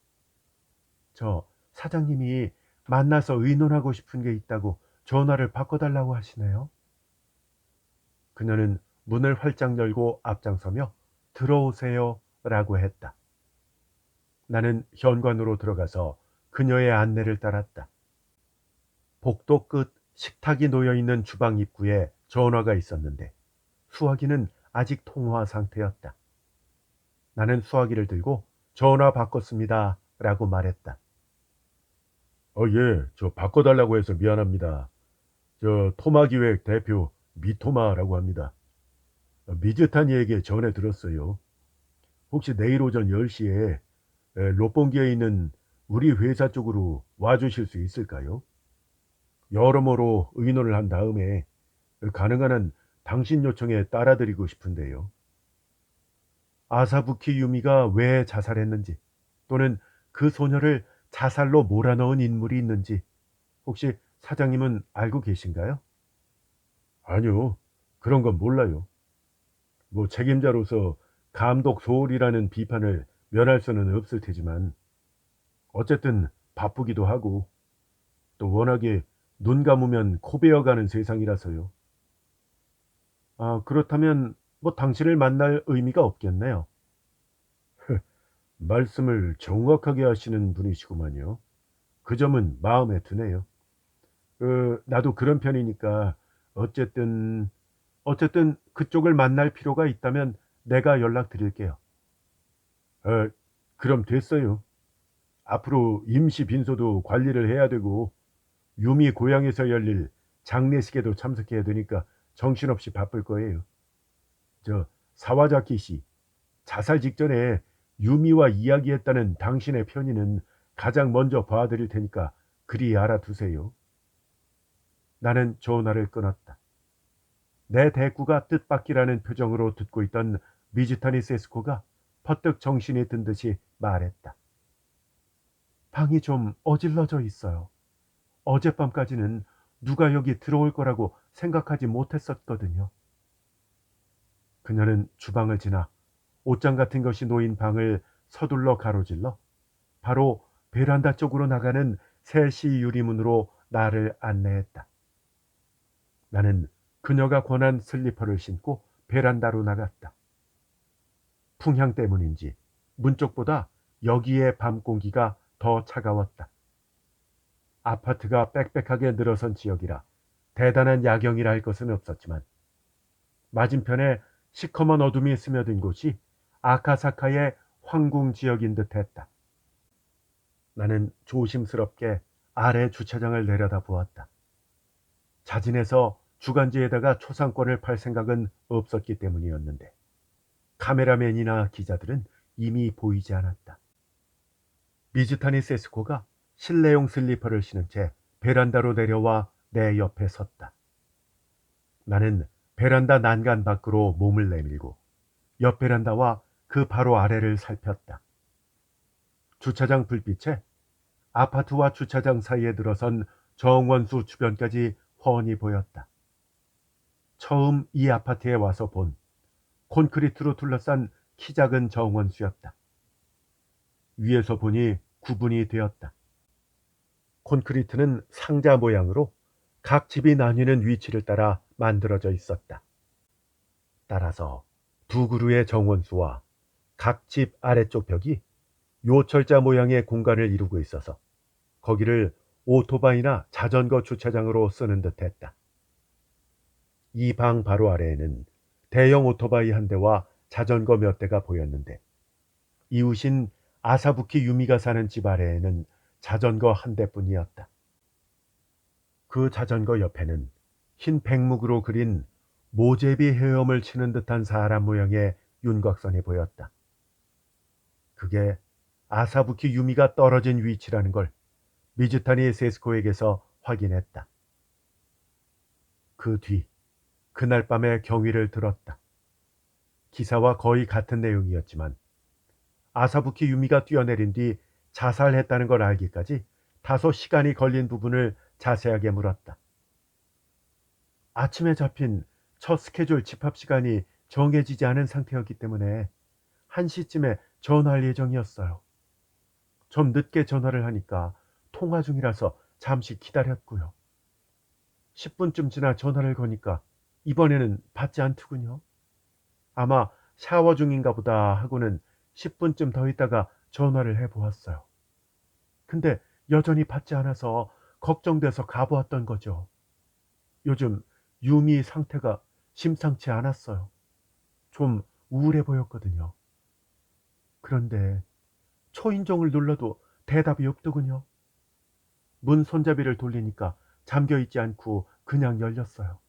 저 사장님이 만나서 의논하고 싶은 게 있다고 전화를 바꿔달라고 하시네요. 그녀는 문을 활짝 열고 앞장서며 들어오세요 라고 했다. 나는 현관으로 들어가서 그녀의 안내를 따랐다. 복도 끝 식탁이 놓여있는 주방 입구에 전화가 있었는데 수화기는 아직 통화 상태였다. 나는 수화기를 들고 전화 바꿨습니다 라고 말했다. 예, 저 바꿔달라고 해서 미안합니다. 저 토마기획 대표 미토마라고 합니다. 미즈타니에게 전해 들었어요. 혹시 내일 오전 10시에 롯본기에 있는 우리 회사 쪽으로 와주실 수 있을까요? 여러모로 의논을 한 다음에 가능한 한 당신 요청에 따라드리고 싶은데요. 아사부키 유미가 왜 자살했는지, 또는 그 소녀를 자살로 몰아넣은 인물이 있는지 혹시 사장님은 알고 계신가요? 아니요. 그런 건 몰라요. 뭐 책임자로서 감독 소홀이라는 비판을 면할 수는 없을 테지만 어쨌든 바쁘기도 하고 또 워낙에 눈 감으면 코 베어가는 세상이라서요. 아, 그렇다면 뭐 당신을 만날 의미가 없겠네요. 말씀을 정확하게 하시는 분이시구만요. 그 점은 마음에 드네요. 나도 그런 편이니까 어쨌든 그쪽을 만날 필요가 있다면 내가 연락드릴게요. 어, 그럼 됐어요. 앞으로 임시 빈소도 관리를 해야 되고 유미 고향에서 열릴 장례식에도 참석해야 되니까 정신없이 바쁠 거예요. 저 사와자키 씨, 자살 직전에 유미와 이야기했다는 당신의 편의는 가장 먼저 봐드릴 테니까 그리 알아두세요. 나는 전화를 끊었다. 내 대꾸가 뜻밖이라는 표정으로 듣고 있던 미즈타니 세스코가 퍼뜩 정신이 든 듯이 말했다. 방이 좀 어질러져 있어요. 어젯밤까지는 누가 여기 들어올 거라고 생각하지 못했었거든요. 그녀는 주방을 지나 옷장 같은 것이 놓인 방을 서둘러 가로질러 바로 베란다 쪽으로 나가는 세시 유리문으로 나를 안내했다. 나는 그녀가 권한 슬리퍼를 신고 베란다로 나갔다. 풍향 때문인지 문 쪽보다 여기의 밤 공기가 더 차가웠다. 아파트가 빽빽하게 늘어선 지역이라 대단한 야경이라 할 것은 없었지만 맞은편에 시커먼 어둠이 스며든 곳이 아카사카의 황궁 지역인 듯 했다. 나는 조심스럽게 아래 주차장을 내려다 보았다. 자진해서 주간지에다가 초상권을 팔 생각은 없었기 때문이었는데 카메라맨이나 기자들은 이미 보이지 않았다. 미즈타니 세스코가 실내용 슬리퍼를 신은 채 베란다로 내려와 내 옆에 섰다. 나는 베란다 난간 밖으로 몸을 내밀고 옆 베란다와 그 바로 아래를 살폈다. 주차장 불빛에 아파트와 주차장 사이에 들어선 정원수 주변까지 훤히 보였다. 처음 이 아파트에 와서 본 콘크리트로 둘러싼 키 작은 정원수였다. 위에서 보니 구분이 되었다. 콘크리트는 상자 모양으로 각 집이 나뉘는 위치를 따라 만들어져 있었다. 따라서 두 그루의 정원수와 각 집 아래쪽 벽이 요철자 모양의 공간을 이루고 있어서 거기를 오토바이나 자전거 주차장으로 쓰는 듯했다. 이 방 바로 아래에는 대형 오토바이 한 대와 자전거 몇 대가 보였는데 이웃인 아사부키 유미가 사는 집 아래에는 자전거 한 대뿐이었다. 그 자전거 옆에는 흰 백묵으로 그린 모제비 헤엄을 치는 듯한 사람 모양의 윤곽선이 보였다. 그게 아사부키 유미가 떨어진 위치라는 걸 미즈타니 세스코에게서 확인했다. 그 뒤 그날 밤에 경위를 들었다. 기사와 거의 같은 내용이었지만 아사부키 유미가 뛰어내린 뒤 자살했다는 걸 알기까지 다소 시간이 걸린 부분을 자세하게 물었다. 아침에 잡힌 첫 스케줄 집합 시간이 정해지지 않은 상태였기 때문에 1시쯤에 전화할 예정이었어요. 좀 늦게 전화를 하니까 통화 중이라서 잠시 기다렸고요. 10분쯤 지나 전화를 거니까 이번에는 받지 않더군요. 아마 샤워 중인가 보다 하고는 10분쯤 더 있다가 전화를 해보았어요. 근데 여전히 받지 않아서 걱정돼서 가보았던 거죠. 요즘 유미 상태가 심상치 않았어요. 좀 우울해 보였거든요. 그런데 초인종을 눌러도 대답이 없더군요. 문 손잡이를 돌리니까 잠겨있지 않고 그냥 열렸어요.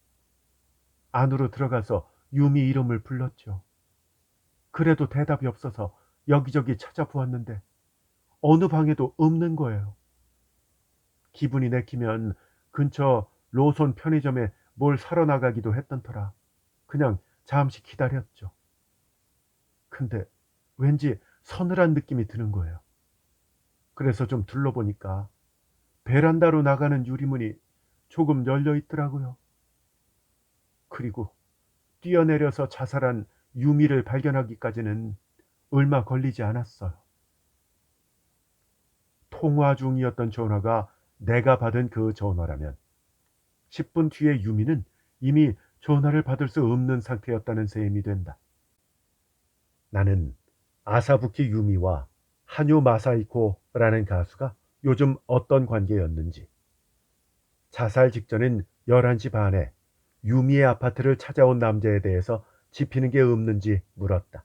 안으로 들어가서 유미 이름을 불렀죠. 그래도 대답이 없어서 여기저기 찾아보았는데 어느 방에도 없는 거예요. 기분이 내키면 근처 로손 편의점에 뭘 사러 나가기도 했던 터라 그냥 잠시 기다렸죠. 근데 왠지 서늘한 느낌이 드는 거예요. 그래서 좀 둘러보니까 베란다로 나가는 유리문이 조금 열려 있더라고요. 그리고 뛰어내려서 자살한 유미를 발견하기까지는 얼마 걸리지 않았어요. 통화 중이었던 전화가 내가 받은 그 전화라면 10분 뒤에 유미는 이미 전화를 받을 수 없는 상태였다는 셈이 된다. 나는 아사부키 유미와 하뇨 마사이코라는 가수가 요즘 어떤 관계였는지, 자살 직전인 11시 반에 유미의 아파트를 찾아온 남자에 대해서 짚히는 게 없는지 물었다.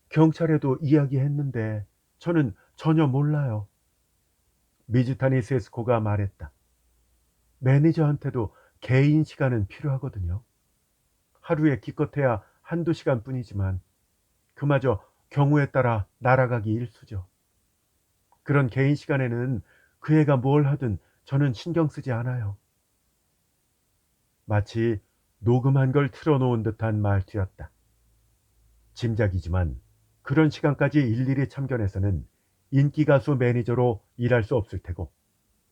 경찰에도 이야기했는데 저는 전혀 몰라요. 미즈타니 세스코가 말했다. 매니저한테도 개인 시간은 필요하거든요. 하루에 기껏해야 한두 시간 뿐이지만 그마저 경우에 따라 날아가기 일쑤죠. 그런 개인 시간에는 그 애가 뭘 하든 저는 신경 쓰지 않아요. 마치 녹음한 걸 틀어놓은 듯한 말투였다. 짐작이지만 그런 시간까지 일일이 참견해서는 인기 가수 매니저로 일할 수 없을 테고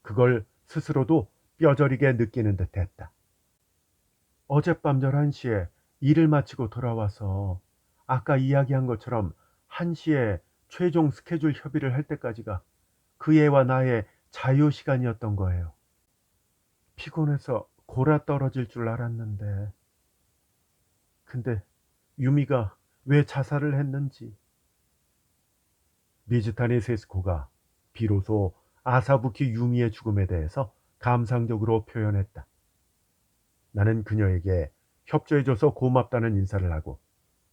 그걸 스스로도 뼈저리게 느끼는 듯했다. 어젯밤 11시에 일을 마치고 돌아와서 아까 이야기한 것처럼 1시에 최종 스케줄 협의를 할 때까지가 그 애와 나의 자유 시간이었던 거예요. 피곤해서 골아 떨어질 줄 알았는데 근데 유미가 왜 자살을 했는지. 미즈타니 세스코가 비로소 아사부키 유미의 죽음에 대해서 감상적으로 표현했다. 나는 그녀에게 협조해줘서 고맙다는 인사를 하고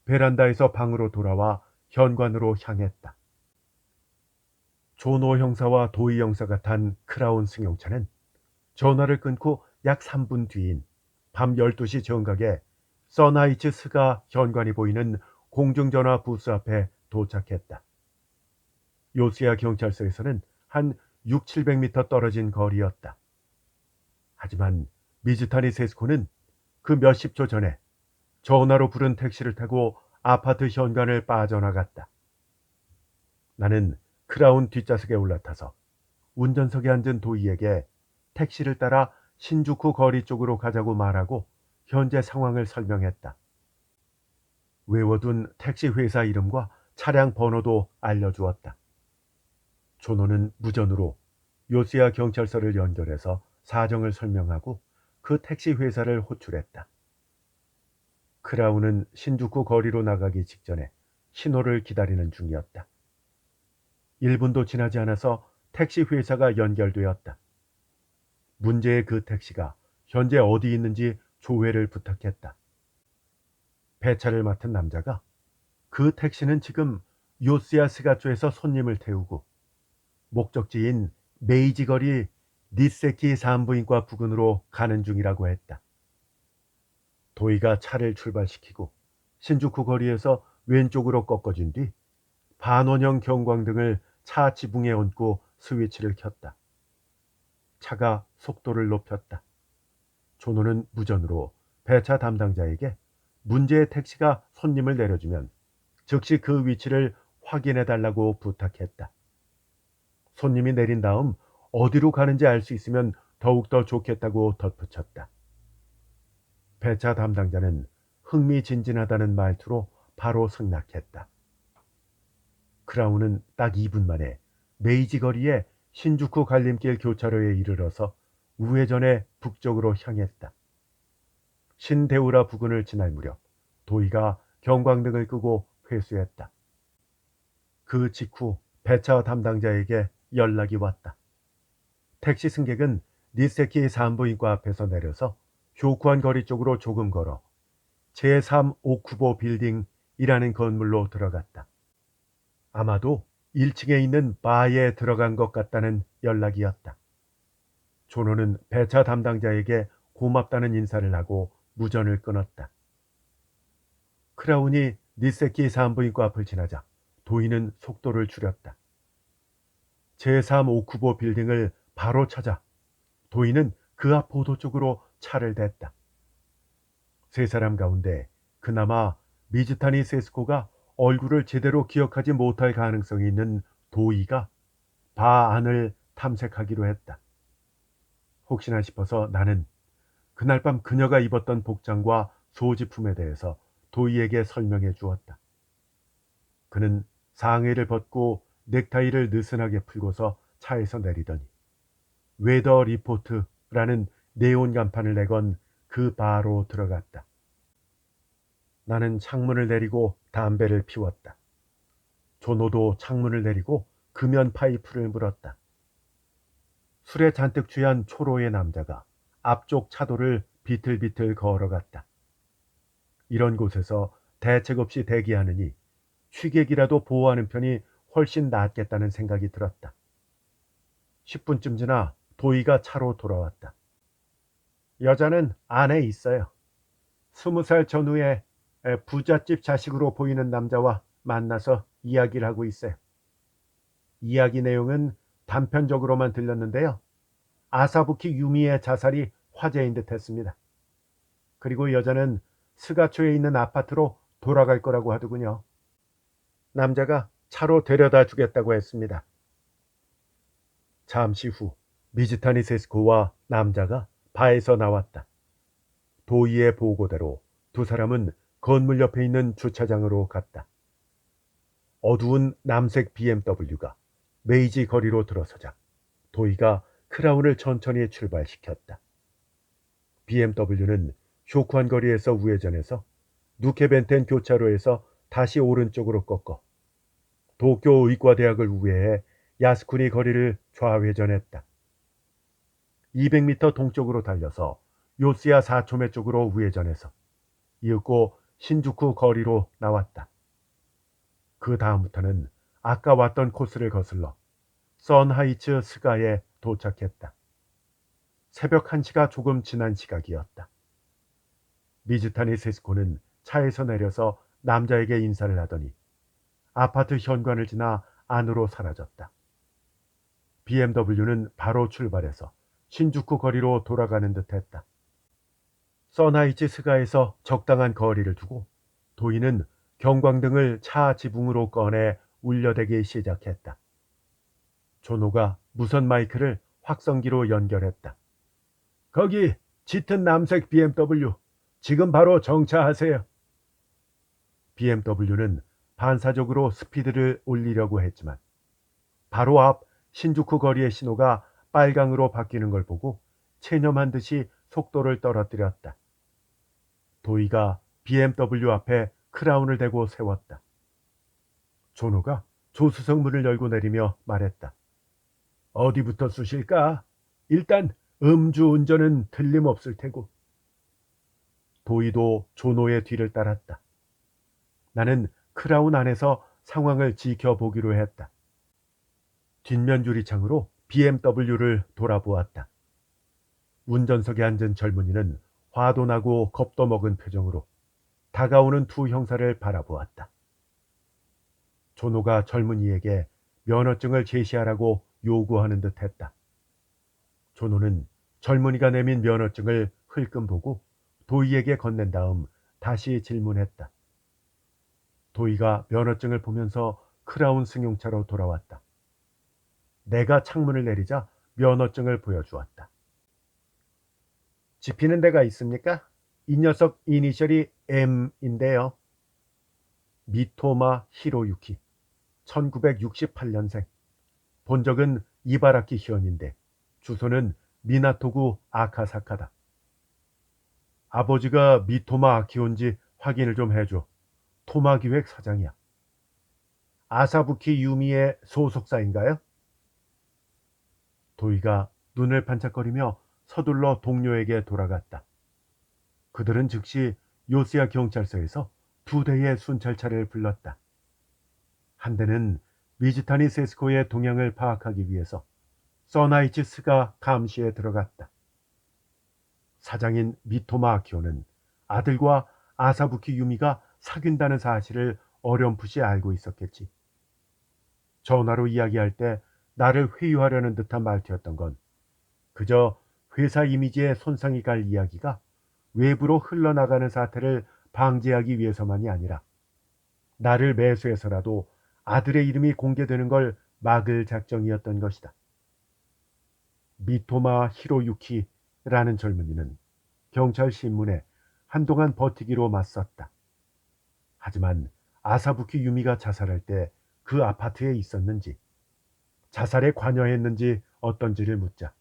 베란다에서 방으로 돌아와 현관으로 향했다. 조노 형사와 도이 형사가 탄 크라운 승용차는 전화를 끊고 약 3분 뒤인 밤 12시 정각에 서나이츠 스가 현관이 보이는 공중전화 부스 앞에 도착했다. 요시야 경찰서에서는 한 6, 700m 떨어진 거리였다. 하지만 미즈타니 세스코는 그 몇십 초 전에 전화로 부른 택시를 타고 아파트 현관을 빠져나갔다. 나는 크라운 뒷좌석에 올라타서 운전석에 앉은 도이에게 택시를 따라 신주쿠 거리 쪽으로 가자고 말하고 현재 상황을 설명했다. 외워둔 택시 회사 이름과 차량 번호도 알려주었다. 조노는 무전으로 요시야 경찰서를 연결해서 사정을 설명하고 그 택시 회사를 호출했다. 크라운은 신주쿠 거리로 나가기 직전에 신호를 기다리는 중이었다. 1분도 지나지 않아서 택시 회사가 연결되었다. 문제의 그 택시가 현재 어디 있는지 조회를 부탁했다. 배차를 맡은 남자가 그 택시는 지금 요시야 스가초에서 손님을 태우고 목적지인 메이지 거리 니세키 산부인과 부근으로 가는 중이라고 했다. 도이가 차를 출발시키고 신주쿠 거리에서 왼쪽으로 꺾어준 뒤 반원형 경광등을 차 지붕에 얹고 스위치를 켰다. 차가 속도를 높였다. 조노는 무전으로 배차 담당자에게 문제의 택시가 손님을 내려주면 즉시 그 위치를 확인해 달라고 부탁했다. 손님이 내린 다음 어디로 가는지 알 수 있으면 더욱더 좋겠다고 덧붙였다. 배차 담당자는 흥미진진하다는 말투로 바로 승낙했다. 크라운은 딱 2분 만에 메이지 거리의 신주쿠 갈림길 교차로에 이르러서 우회전해 북쪽으로 향했다. 신데우라 부근을 지날 무렵 도이가 경광등을 끄고 회수했다. 그 직후 배차 담당자에게 연락이 왔다. 택시 승객은 니세키 산부인과 앞에서 내려서 효쿠한 거리 쪽으로 조금 걸어 제3 오쿠보 빌딩이라는 건물로 들어갔다. 아마도 1층에 있는 바에 들어간 것 같다는 연락이었다. 조노는 배차 담당자에게 고맙다는 인사를 하고 무전을 끊었다. 크라운이 니세키 산부인과 앞을 지나자 도이는 속도를 줄였다. 제3 오쿠보 빌딩을 바로 찾아 도이는 그 앞 보도 쪽으로 차를 댔다. 세 사람 가운데 그나마 미즈타니 세스코가 얼굴을 제대로 기억하지 못할 가능성이 있는 도이가 바 안을 탐색하기로 했다. 혹시나 싶어서 나는 그날 밤 그녀가 입었던 복장과 소지품에 대해서 도이에게 설명해 주었다. 그는 상의를 벗고 넥타이를 느슨하게 풀고서 차에서 내리더니 웨더 리포트라는 네온 간판을 내건 그 바로 들어갔다. 나는 창문을 내리고 담배를 피웠다. 조노도 창문을 내리고 금연 파이프를 물었다. 술에 잔뜩 취한 초로의 남자가 앞쪽 차도를 비틀비틀 걸어갔다. 이런 곳에서 대책 없이 대기하느니 취객이라도 보호하는 편이 훨씬 낫겠다는 생각이 들었다. 10분쯤 지나 도이가 차로 돌아왔다. 여자는 안에 있어요. 20살 전후에 부잣집 자식으로 보이는 남자와 만나서 이야기를 하고 있어요. 이야기 내용은 단편적으로만 들렸는데요. 아사부키 유미의 자살이 화제인 듯 했습니다. 그리고 여자는 스가초에 있는 아파트로 돌아갈 거라고 하더군요. 남자가 차로 데려다 주겠다고 했습니다. 잠시 후 미즈타니 세스코와 남자가 바에서 나왔다. 도이의 보고대로 두 사람은 건물 옆에 있는 주차장으로 갔다. 어두운 남색 BMW가 메이지 거리로 들어서자 도이가 크라운을 천천히 출발시켰다. BMW는 쇼쿠한 거리에서 우회전해서 누케벤텐 교차로에서 다시 오른쪽으로 꺾어 도쿄 의과대학을 우회해 야스쿠니 거리를 좌회전했다. 200m 동쪽으로 달려서 요시야 4초메 쪽으로 우회전해서 이윽고 신주쿠 거리로 나왔다. 그 다음부터는 아까 왔던 코스를 거슬러 선하이츠 스가에 도착했다. 새벽 1시가 조금 지난 시각이었다. 미즈타니 세스코는 차에서 내려서 남자에게 인사를 하더니 아파트 현관을 지나 안으로 사라졌다. BMW는 바로 출발해서 신주쿠 거리로 돌아가는 듯했다. 선하이츠 스가에서 적당한 거리를 두고 도이는 경광등을 차 지붕으로 꺼내 울려대기 시작했다. 조노가 무선 마이크를 확성기로 연결했다. 거기 짙은 남색 BMW 지금 바로 정차하세요. BMW는 반사적으로 스피드를 올리려고 했지만 바로 앞 신주쿠 거리의 신호가 빨강으로 바뀌는 걸 보고 체념한 듯이 속도를 떨어뜨렸다. 도이가 BMW 앞에 크라운을 대고 세웠다. 조노가 조수석 문을 열고 내리며 말했다. 어디부터 쑤실까? 일단 음주운전은 틀림없을 테고. 도희도 조노의 뒤를 따랐다. 나는 크라운 안에서 상황을 지켜보기로 했다. 뒷면 유리창으로 BMW를 돌아보았다. 운전석에 앉은 젊은이는 화도 나고 겁도 먹은 표정으로 다가오는 두 형사를 바라보았다. 조노가 젊은이에게 면허증을 제시하라고 요구하는 듯 했다. 조노는 젊은이가 내민 면허증을 흘끔 보고 도희에게 건넨 다음 다시 질문했다. 도희가 면허증을 보면서 크라운 승용차로 돌아왔다. 내가 창문을 내리자 면허증을 보여주었다. 집히는 데가 있습니까? 이 녀석 이니셜이 M인데요. 미토마 히로유키, 1968년생. 본적은 이바라키 현인데 주소는 미나토구 아카사카다. 아버지가 미토마 아키온지 확인을 좀 해줘. 토마기획 사장이야. 아사부키 유미의 소속사인가요? 도희가 눈을 반짝거리며 서둘러 동료에게 돌아갔다. 그들은 즉시 요시야 경찰서에서 두 대의 순찰차를 불렀다. 한 대는 미즈타니 세스코의 동향을 파악하기 위해서 서나이치 스가 감시에 들어갔다. 사장인 미토마 아키오는 아들과 아사부키 유미가 사귄다는 사실을 어렴풋이 알고 있었겠지. 전화로 이야기할 때 나를 회유하려는 듯한 말투였던 건 그저 회사 이미지에 손상이 갈 이야기가 외부로 흘러나가는 사태를 방지하기 위해서만이 아니라 나를 매수해서라도 아들의 이름이 공개되는 걸 막을 작정이었던 것이다. 미토마 히로유키라는 젊은이는 경찰 신문에 한동안 버티기로 맞섰다. 하지만 아사부키 유미가 자살할 때 그 아파트에 있었는지, 자살에 관여했는지 어떤지를 묻자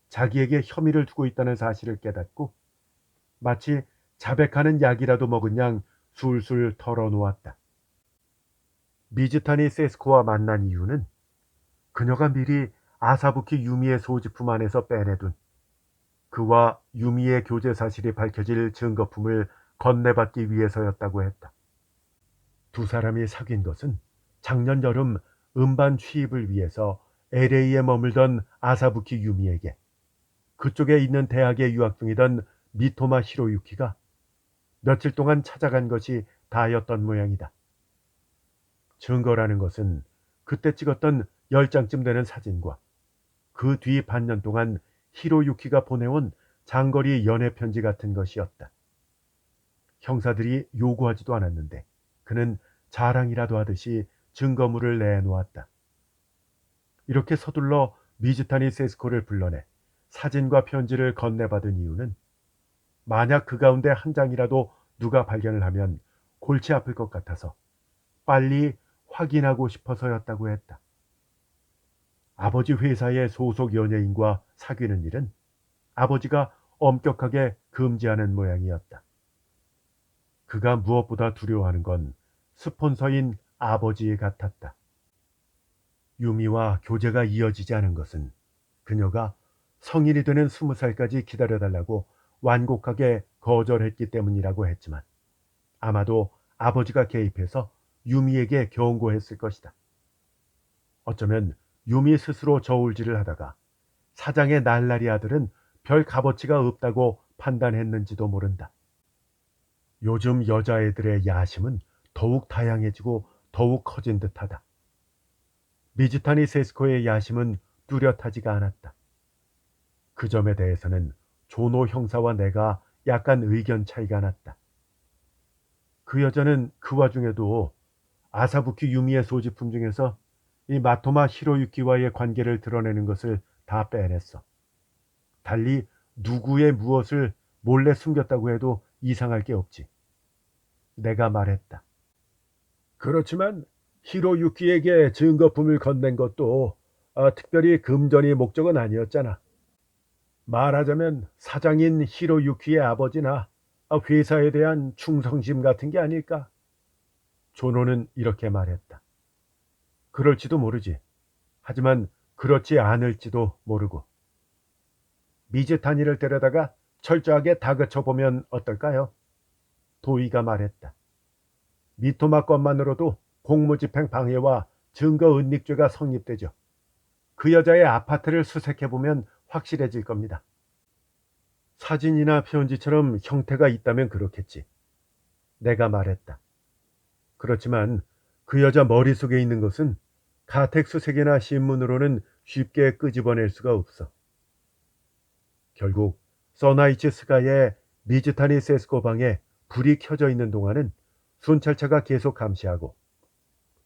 자기에게 혐의를 두고 있다는 사실을 깨닫고 마치 자백하는 약이라도 먹은 양 술술 털어놓았다. 미즈타니 세스코와 만난 이유는 그녀가 미리 아사부키 유미의 소지품 안에서 빼내둔 그와 유미의 교제 사실이 밝혀질 증거품을 건네받기 위해서였다고 했다. 두 사람이 사귄 것은 작년 여름 음반 취입을 위해서 LA에 머물던 아사부키 유미에게 그쪽에 있는 대학에 유학 중이던 미토마 히로유키가 며칠 동안 찾아간 것이 다였던 모양이다. 증거라는 것은 그때 찍었던 10장쯤 되는 사진과 그 뒤 반년 동안 히로유키가 보내온 장거리 연애 편지 같은 것이었다. 형사들이 요구하지도 않았는데 그는 자랑이라도 하듯이 증거물을 내놓았다. 이렇게 서둘러 미즈타니 세스코를 불러내 사진과 편지를 건네받은 이유는 만약 그 가운데 한 장이라도 누가 발견을 하면 골치 아플 것 같아서 빨리 확인하고 싶어서였다고 했다. 아버지 회사의 소속 연예인과 사귀는 일은 아버지가 엄격하게 금지하는 모양이었다. 그가 무엇보다 두려워하는 건 스폰서인 아버지 같았다. 유미와 교제가 이어지지 않은 것은 그녀가 성인이 되는 20살까지 기다려달라고 완곡하게 거절했기 때문이라고 했지만 아마도 아버지가 개입해서 유미에게 경고했을 것이다. 어쩌면 유미 스스로 저울질을 하다가 사장의 날라리 아들은 별 값어치가 없다고 판단했는지도 모른다. 요즘 여자애들의 야심은 더욱 다양해지고 더욱 커진 듯하다. 미즈타니 세스코의 야심은 뚜렷하지가 않았다. 그 점에 대해서는 조노 형사와 내가 약간 의견 차이가 났다. 그 여자는 그 와중에도 아사부키 유미의 소지품 중에서 이 마토마 히로유키와의 관계를 드러내는 것을 다 빼냈어. 달리 누구의 무엇을 몰래 숨겼다고 해도 이상할 게 없지. 내가 말했다. 그렇지만 히로유키에게 증거품을 건넨 것도 특별히 금전이 목적은 아니었잖아. 말하자면 사장인 히로유키의 아버지나 회사에 대한 충성심 같은 게 아닐까? 조노는 이렇게 말했다. 그럴지도 모르지. 하지만 그렇지 않을지도 모르고. 미즈타니를 데려다가 철저하게 다그쳐보면 어떨까요? 도의가 말했다. 미토마 건만으로도 공무집행 방해와 증거은닉죄가 성립되죠. 그 여자의 아파트를 수색해보면 확실해질 겁니다. 사진이나 편지처럼 형태가 있다면 그렇겠지. 내가 말했다. 그렇지만 그 여자 머릿속에 있는 것은 가택 수색이나 신문으로는 쉽게 끄집어낼 수가 없어. 결국 서나이츠 스가의 미즈타니 세스코 방에 불이 켜져 있는 동안은 순찰차가 계속 감시하고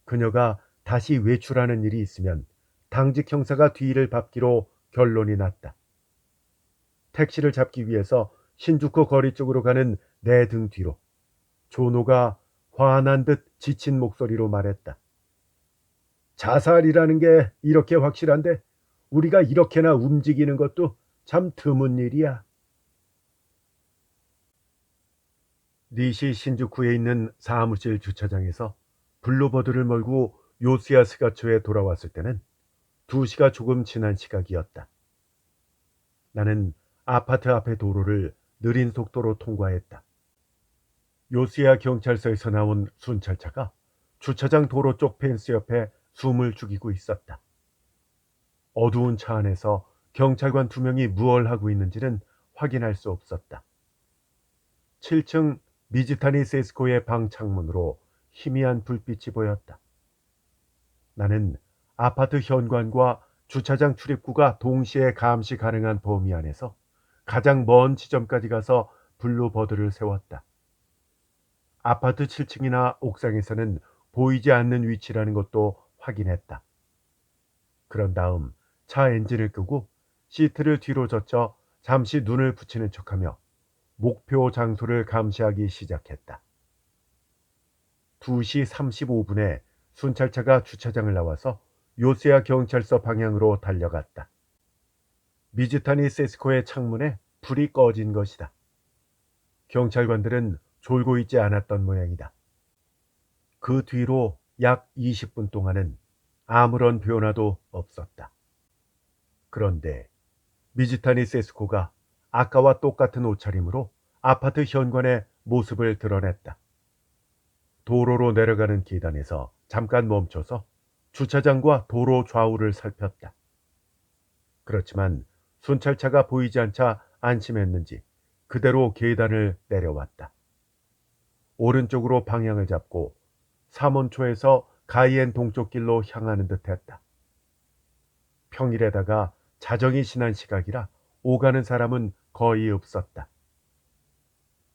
그녀가 다시 외출하는 일이 있으면 당직 형사가 뒤를 밟기로 결론이 났다. 택시를 잡기 위해서 신주쿠 거리 쪽으로 가는 내 등 뒤로 조노가 화난 듯 지친 목소리로 말했다. 자살이라는 게 이렇게 확실한데 우리가 이렇게나 움직이는 것도 참 드문 일이야. 니시 신주쿠에 있는 사무실 주차장에서 블루버드를 몰고 요스야 스가초에 돌아왔을 때는 2시가 조금 지난 시각이었다. 나는 아파트 앞의 도로를 느린 속도로 통과했다. 요스야 경찰서에서 나온 순찰차가 주차장 도로 쪽 펜스 옆에 숨을 죽이고 있었다. 어두운 차 안에서 경찰관 2명이 무얼 하고 있는지는 확인할 수 없었다. 7층 미즈타니 세스코의 방 창문으로 희미한 불빛이 보였다. 나는 아파트 현관과 주차장 출입구가 동시에 감시 가능한 범위 안에서 가장 먼 지점까지 가서 블루버드를 세웠다. 아파트 7층이나 옥상에서는 보이지 않는 위치라는 것도 확인했다. 그런 다음 차 엔진을 끄고 시트를 뒤로 젖혀 잠시 눈을 붙이는 척하며 목표 장소를 감시하기 시작했다. 2시 35분에 순찰차가 주차장을 나와서 요스야 경찰서 방향으로 달려갔다. 미즈타니 세스코의 창문에 불이 꺼진 것이다. 경찰관들은 졸고 있지 않았던 모양이다. 그 뒤로 약 20분 동안은 아무런 변화도 없었다. 그런데 미즈타니 세스코가 아까와 똑같은 옷차림으로 아파트 현관에 모습을 드러냈다. 도로로 내려가는 계단에서 잠깐 멈춰서 주차장과 도로 좌우를 살폈다. 그렇지만 순찰차가 보이지 않자 안심했는지 그대로 계단을 내려왔다. 오른쪽으로 방향을 잡고 사몬초에서 가이엔 동쪽 길로 향하는 듯 했다. 평일에다가 자정이 지난 시각이라 오가는 사람은 거의 없었다.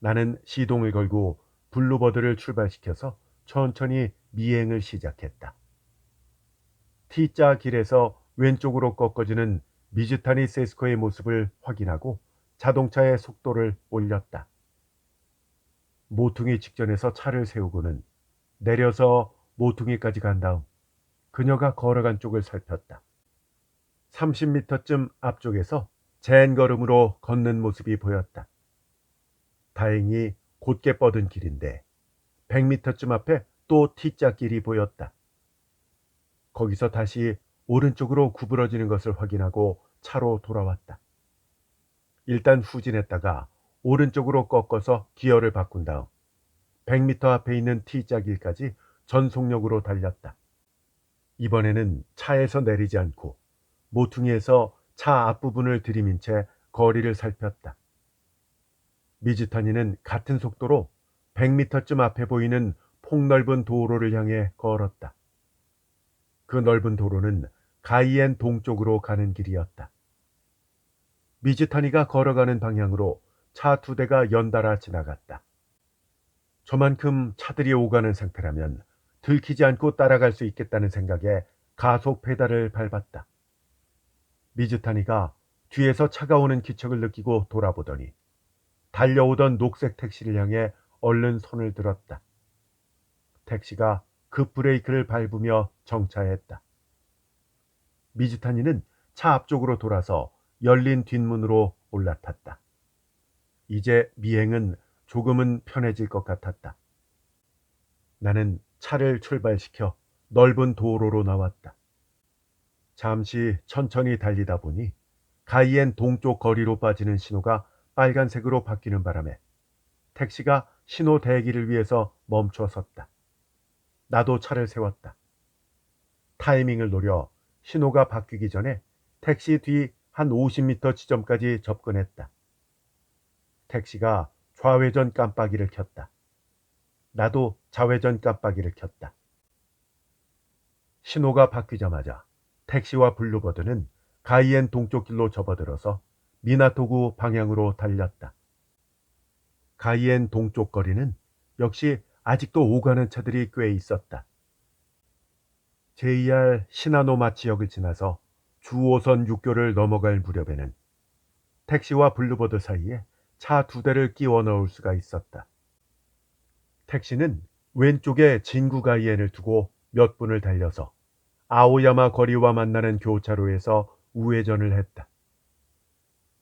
나는 시동을 걸고 블루버드를 출발시켜서 천천히 미행을 시작했다. T자 길에서 왼쪽으로 꺾어지는 미즈타니 세스코의 모습을 확인하고 자동차의 속도를 올렸다. 모퉁이 직전에서 차를 세우고는 내려서 모퉁이까지 간 다음 그녀가 걸어간 쪽을 살폈다. 30m쯤 앞쪽에서 젠 걸음으로 걷는 모습이 보였다. 다행히 곧게 뻗은 길인데 100m쯤 앞에 또 T자 길이 보였다. 거기서 다시 오른쪽으로 구부러지는 것을 확인하고 차로 돌아왔다. 일단 후진했다가 오른쪽으로 꺾어서 기어를 바꾼 다음 100m 앞에 있는 T자 길까지 전속력으로 달렸다. 이번에는 차에서 내리지 않고 모퉁이에서 차 앞부분을 들이민 채 거리를 살폈다. 미즈타니는 같은 속도로 100m쯤 앞에 보이는 폭넓은 도로를 향해 걸었다. 그 넓은 도로는 가이엔 동쪽으로 가는 길이었다. 미즈타니가 걸어가는 방향으로 차 2대가 연달아 지나갔다. 저만큼 차들이 오가는 상태라면 들키지 않고 따라갈 수 있겠다는 생각에 가속 페달을 밟았다. 미즈타니가 뒤에서 차가 오는 기척을 느끼고 돌아보더니 달려오던 녹색 택시를 향해 얼른 손을 들었다. 택시가 급브레이크를 밟으며 정차했다. 미즈타니는 차 앞쪽으로 돌아서 열린 뒷문으로 올라탔다. 이제 미행은 조금은 편해질 것 같았다. 나는 차를 출발시켜 넓은 도로로 나왔다. 잠시 천천히 달리다 보니 가이엔 동쪽 거리로 빠지는 신호가 빨간색으로 바뀌는 바람에 택시가 신호 대기를 위해서 멈춰 섰다. 나도 차를 세웠다. 타이밍을 노려 신호가 바뀌기 전에 택시 뒤 한 50m 지점까지 접근했다. 택시가 좌회전 깜빡이를 켰다. 나도 좌회전 깜빡이를 켰다. 신호가 바뀌자마자 택시와 블루버드는 가이엔 동쪽 길로 접어들어서 미나토구 방향으로 달렸다. 가이엔 동쪽 거리는 역시 아직도 오가는 차들이 꽤 있었다. JR 시나노마 지역을 지나서 주호선 6교를 넘어갈 무렵에는 택시와 블루버드 사이에 차 2대를 끼워 넣을 수가 있었다. 택시는 왼쪽에 진구 가이엔을 두고 몇 분을 달려서 아오야마 거리와 만나는 교차로에서 우회전을 했다.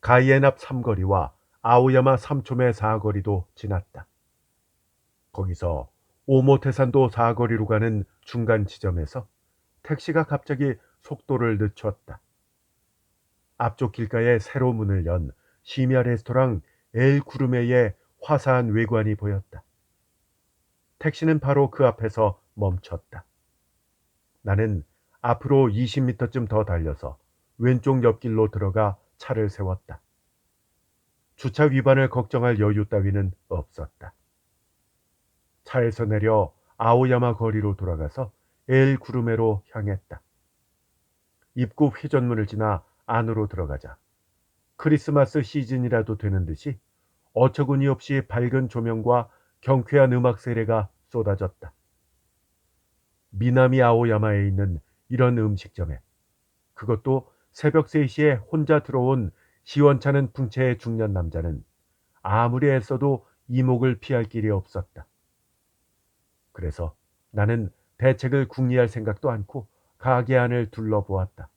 가이엔 앞 3거리와 아오야마 3촌의 4거리도 지났다. 거기서 오모테산도 4거리로 가는 중간 지점에서 택시가 갑자기 속도를 늦췄다. 앞쪽 길가에 새로 문을 연 심야 레스토랑 엘 구르메의 화사한 외관이 보였다. 택시는 바로 그 앞에서 멈췄다. 나는 앞으로 20m쯤 더 달려서 왼쪽 옆길로 들어가 차를 세웠다. 주차 위반을 걱정할 여유 따위는 없었다. 차에서 내려 아오야마 거리로 돌아가서 엘 구르메로 향했다. 입구 회전문을 지나 안으로 들어가자 크리스마스 시즌이라도 되는 듯이 어처구니 없이 밝은 조명과 경쾌한 음악 세례가 쏟아졌다. 미나미 아오야마에 있는 이런 음식점에, 그것도 새벽 3시에 혼자 들어온 시원찮은 풍채의 중년 남자는 아무리 애써도 이목을 피할 길이 없었다. 그래서 나는 대책을 궁리할 생각도 않고 가게 안을 둘러보았다.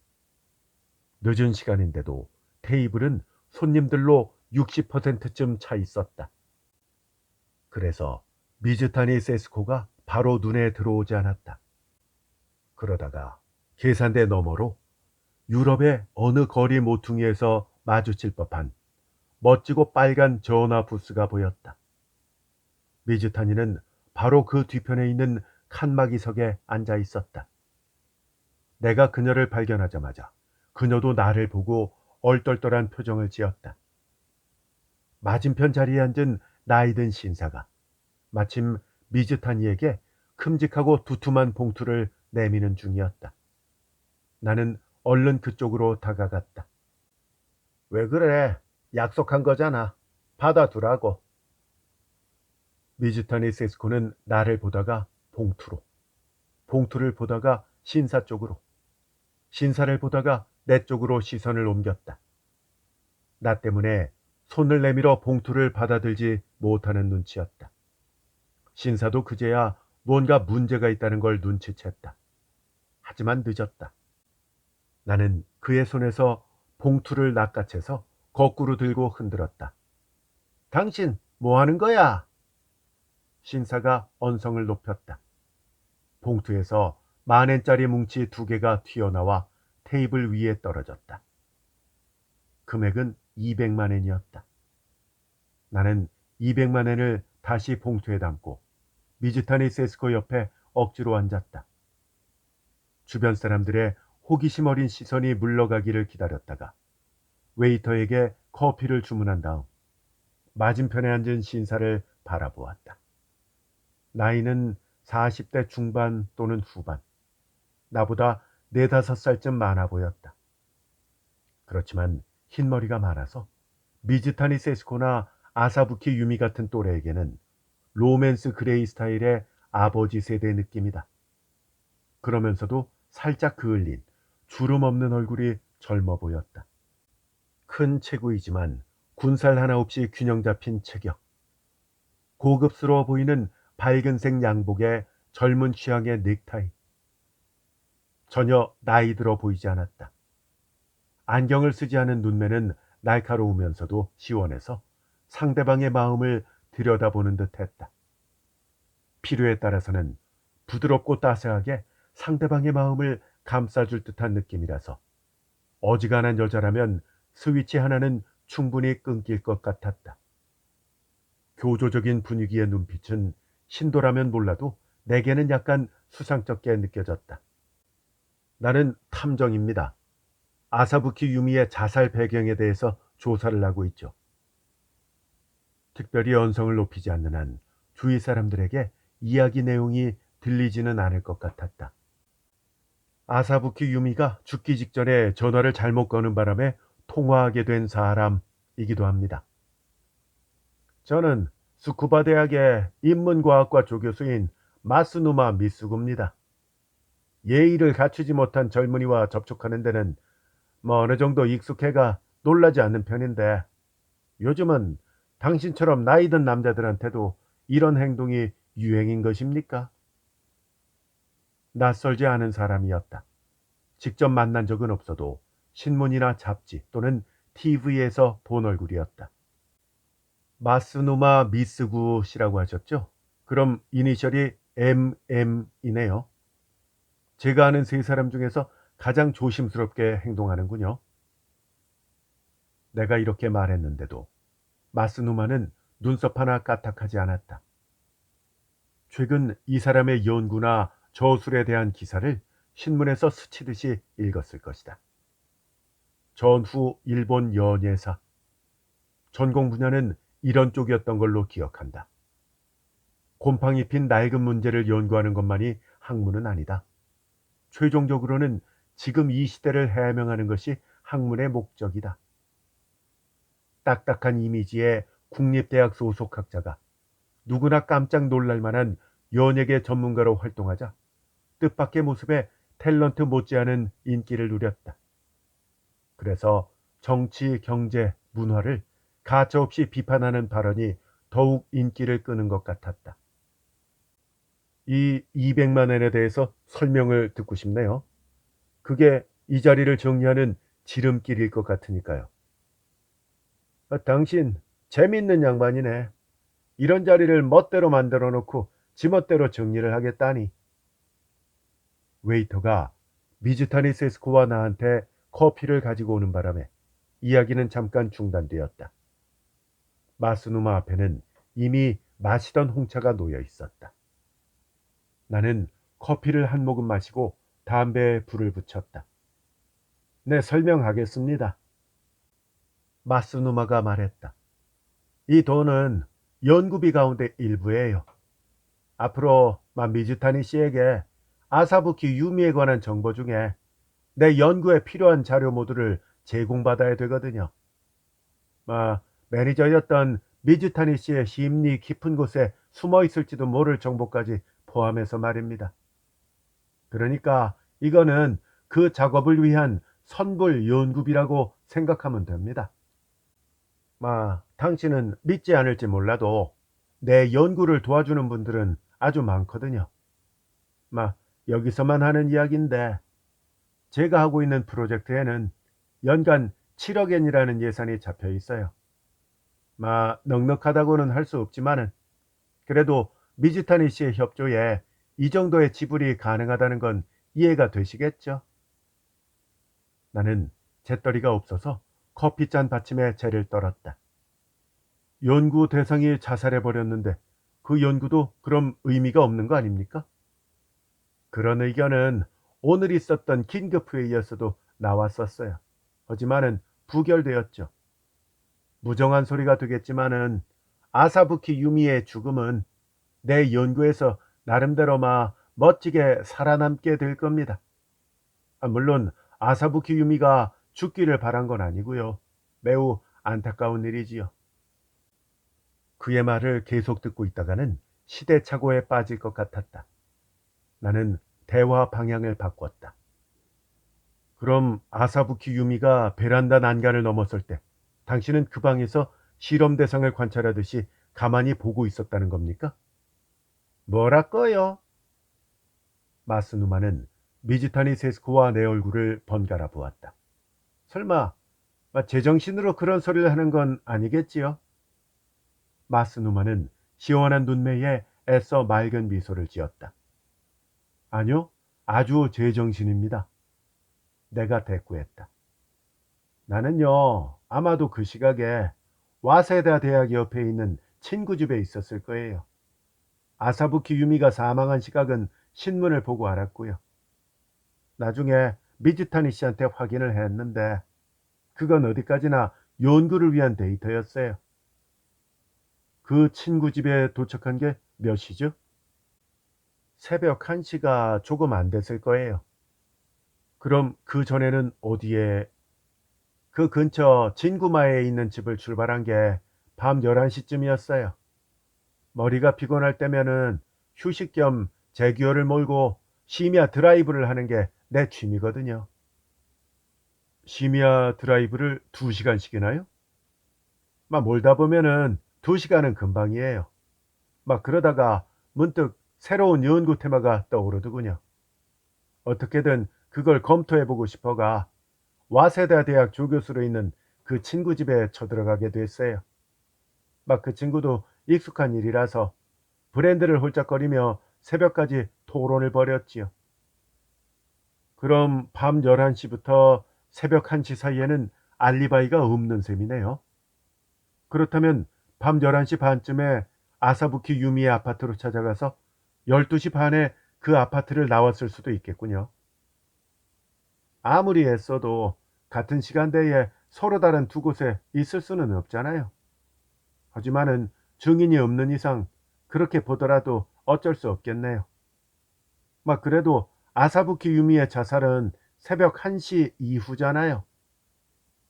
늦은 시간인데도 테이블은 손님들로 60%쯤 차 있었다. 그래서 미즈타니 세스코가 바로 눈에 들어오지 않았다. 그러다가 계산대 너머로 유럽의 어느 거리 모퉁이에서 마주칠 법한 멋지고 빨간 전화 부스가 보였다. 미즈타니는 바로 그 뒤편에 있는 칸막이석에 앉아 있었다. 내가 그녀를 발견하자마자 그녀도 나를 보고 얼떨떨한 표정을 지었다. 맞은편 자리에 앉은 나이든 신사가 마침 미즈타니에게 큼직하고 두툼한 봉투를 내미는 중이었다. 나는 얼른 그쪽으로 다가갔다. 왜 그래? 약속한 거잖아. 받아두라고. 미즈타니 세스코는 나를 보다가 봉투로, 봉투를 보다가 신사 쪽으로, 신사를 보다가 내 쪽으로 시선을 옮겼다. 나 때문에 손을 내밀어 봉투를 받아들지 못하는 눈치였다. 신사도 그제야 뭔가 문제가 있다는 걸 눈치챘다. 하지만 늦었다. 나는 그의 손에서 봉투를 낚아채서 거꾸로 들고 흔들었다. 당신 뭐 하는 거야? 신사가 언성을 높였다. 봉투에서 10,000엔짜리 뭉치 2개가 튀어나와 테이블 위에 떨어졌다. 금액은 200만엔이었다. 나는 200만엔을 다시 봉투에 담고 미즈타니 세스코 옆에 억지로 앉았다. 주변 사람들의 호기심 어린 시선이 물러가기를 기다렸다가 웨이터에게 커피를 주문한 다음 맞은편에 앉은 신사를 바라보았다. 나이는 40대 중반 또는 후반, 나보다 4-5살쯤 많아 보였다. 그렇지만 흰머리가 많아서 미즈타니 세스코나 아사부키 유미 같은 또래에게는 로맨스 그레이 스타일의 아버지 세대 느낌이다. 그러면서도 살짝 그을린 주름 없는 얼굴이 젊어 보였다. 큰 체구이지만 군살 하나 없이 균형 잡힌 체격. 고급스러워 보이는 밝은색 양복에 젊은 취향의 넥타이. 전혀 나이 들어 보이지 않았다. 안경을 쓰지 않은 눈매는 날카로우면서도 시원해서 상대방의 마음을 들여다보는 듯 했다. 필요에 따라서는 부드럽고 따스하게 상대방의 마음을 감싸줄 듯한 느낌이라서 어지간한 여자라면 스위치 하나는 충분히 끊길 것 같았다. 교조적인 분위기의 눈빛은 신도라면 몰라도 내게는 약간 수상쩍게 느껴졌다. 나는 탐정입니다. 아사부키 유미의 자살 배경에 대해서 조사를 하고 있죠. 특별히 언성을 높이지 않는 한 주위 사람들에게 이야기 내용이 들리지는 않을 것 같았다. 아사부키 유미가 죽기 직전에 전화를 잘못 거는 바람에 통화하게 된 사람이기도 합니다. 저는 스쿠바 대학의 인문과학과 조교수인 마스누마 미쓰구입니다. 예의를 갖추지 못한 젊은이와 접촉하는 데는 어느 정도 익숙해가 놀라지 않는 편인데 요즘은 당신처럼 나이 든 남자들한테도 이런 행동이 유행인 것입니까? 낯설지 않은 사람이었다. 직접 만난 적은 없어도 신문이나 잡지 또는 TV에서 본 얼굴이었다. 마스누마 미쓰구 씨라고 하셨죠? 그럼 이니셜이 MM이네요. 제가 아는 세 사람 중에서 가장 조심스럽게 행동하는군요. 내가 이렇게 말했는데도 마스누마는 눈썹 하나 까딱하지 않았다. 최근 이 사람의 연구나 저술에 대한 기사를 신문에서 스치듯이 읽었을 것이다. 전후 일본 연예사. 전공 분야는 이런 쪽이었던 걸로 기억한다. 곰팡이 핀 낡은 문제를 연구하는 것만이 학문은 아니다. 최종적으로는 지금 이 시대를 해명하는 것이 학문의 목적이다. 딱딱한 이미지의 국립대학 소속 학자가 누구나 깜짝 놀랄 만한 연예계 전문가로 활동하자 뜻밖의 모습에 탤런트 못지않은 인기를 누렸다. 그래서 정치, 경제, 문화를 가차없이 비판하는 발언이 더욱 인기를 끄는 것 같았다. 이 200만 엔에 대해서 설명을 듣고 싶네요. 그게 이 자리를 정리하는 지름길일 것 같으니까요. 당신 재밌는 양반이네. 이런 자리를 멋대로 만들어 놓고 지멋대로 정리를 하겠다니. 웨이터가 미즈타니 세스코와 나한테 커피를 가지고 오는 바람에 이야기는 잠깐 중단되었다. 마스누마 앞에는 이미 마시던 홍차가 놓여 있었다. 나는 커피를 한 모금 마시고 담배에 불을 붙였다. 네, 설명하겠습니다. 마스누마가 말했다. 이 돈은 연구비 가운데 일부예요. 앞으로 미즈타니 씨에게 아사부키 유미에 관한 정보 중에 내 연구에 필요한 자료 모두를 제공받아야 되거든요. 매니저였던 미즈타니 씨의 심리 깊은 곳에 숨어 있을지도 모를 정보까지 포함해서 말입니다. 그러니까 이거는 그 작업을 위한 선불 연구비라고 생각하면 됩니다. 당신은 믿지 않을지 몰라도 내 연구를 도와주는 분들은 아주 많거든요. 여기서만 하는 이야기인데 제가 하고 있는 프로젝트에는 연간 7억 엔이라는 예산이 잡혀 있어요. 넉넉하다고는 할 수 없지만은 그래도 미즈타니 씨의 협조에 이 정도의 지불이 가능하다는 건 이해가 되시겠죠? 나는 재떨이가 없어서 커피잔 받침에 재를 떨었다. 연구 대상이 자살해버렸는데 그 연구도 그럼 의미가 없는 거 아닙니까? 그런 의견은 오늘 있었던 긴급회의에서도 나왔었어요. 하지만은 부결되었죠. 무정한 소리가 되겠지만은 아사부키 유미의 죽음은 내 연구에서 나름대로 멋지게 살아남게 될 겁니다. 물론 아사부키 유미가 죽기를 바란 건 아니고요. 매우 안타까운 일이지요. 그의 말을 계속 듣고 있다가는 시대착오에 빠질 것 같았다. 나는 대화 방향을 바꿨다. 그럼 아사부키 유미가 베란다 난간을 넘었을 때 당신은 그 방에서 실험 대상을 관찰하듯이 가만히 보고 있었다는 겁니까? 뭐라고요? 마스누마는 미즈타니 세스코와 내 얼굴을 번갈아 보았다. 설마 제정신으로 그런 소리를 하는 건 아니겠지요? 마스누마는 시원한 눈매에 애써 맑은 미소를 지었다. 아니요, 아주 제정신입니다. 내가 대꾸했다. 나는요, 아마도 그 시각에 와세다 대학 옆에 있는 친구 집에 있었을 거예요. 아사부키 유미가 사망한 시각은 신문을 보고 알았고요. 나중에 미즈타니 씨한테 확인을 했는데 그건 어디까지나 연구를 위한 데이터였어요. 그 친구 집에 도착한 게 몇 시죠? 새벽 1시가 조금 안 됐을 거예요. 그럼 그 전에는 어디에, 그 근처 진구마에 있는 집을 출발한 게 밤 11시쯤이었어요. 머리가 피곤할 때면은 휴식 겸 제기어를 몰고 심야 드라이브를 하는 게 내 취미거든요. 심야 드라이브를 2시간씩이나요? 막 몰다 보면은 2시간은 금방이에요. 막 그러다가 문득 새로운 연구 테마가 떠오르더군요. 어떻게든 그걸 검토해보고 싶어가 와세다 대학 조교수로 있는 그 친구 집에 쳐들어가게 됐어요. 막 그 친구도 익숙한 일이라서 브랜드를 홀짝거리며 새벽까지 토론을 벌였지요. 그럼 밤 11시부터 새벽 1시 사이에는 알리바이가 없는 셈이네요. 그렇다면 밤 11시 반쯤에 아사부키 유미의 아파트로 찾아가서 12시 반에 그 아파트를 나왔을 수도 있겠군요. 아무리 애써도 같은 시간대에 서로 다른 두 곳에 있을 수는 없잖아요. 하지만은 증인이 없는 이상 그렇게 보더라도 어쩔 수 없겠네요. 막 그래도 아사부키 유미의 자살은 새벽 1시 이후잖아요.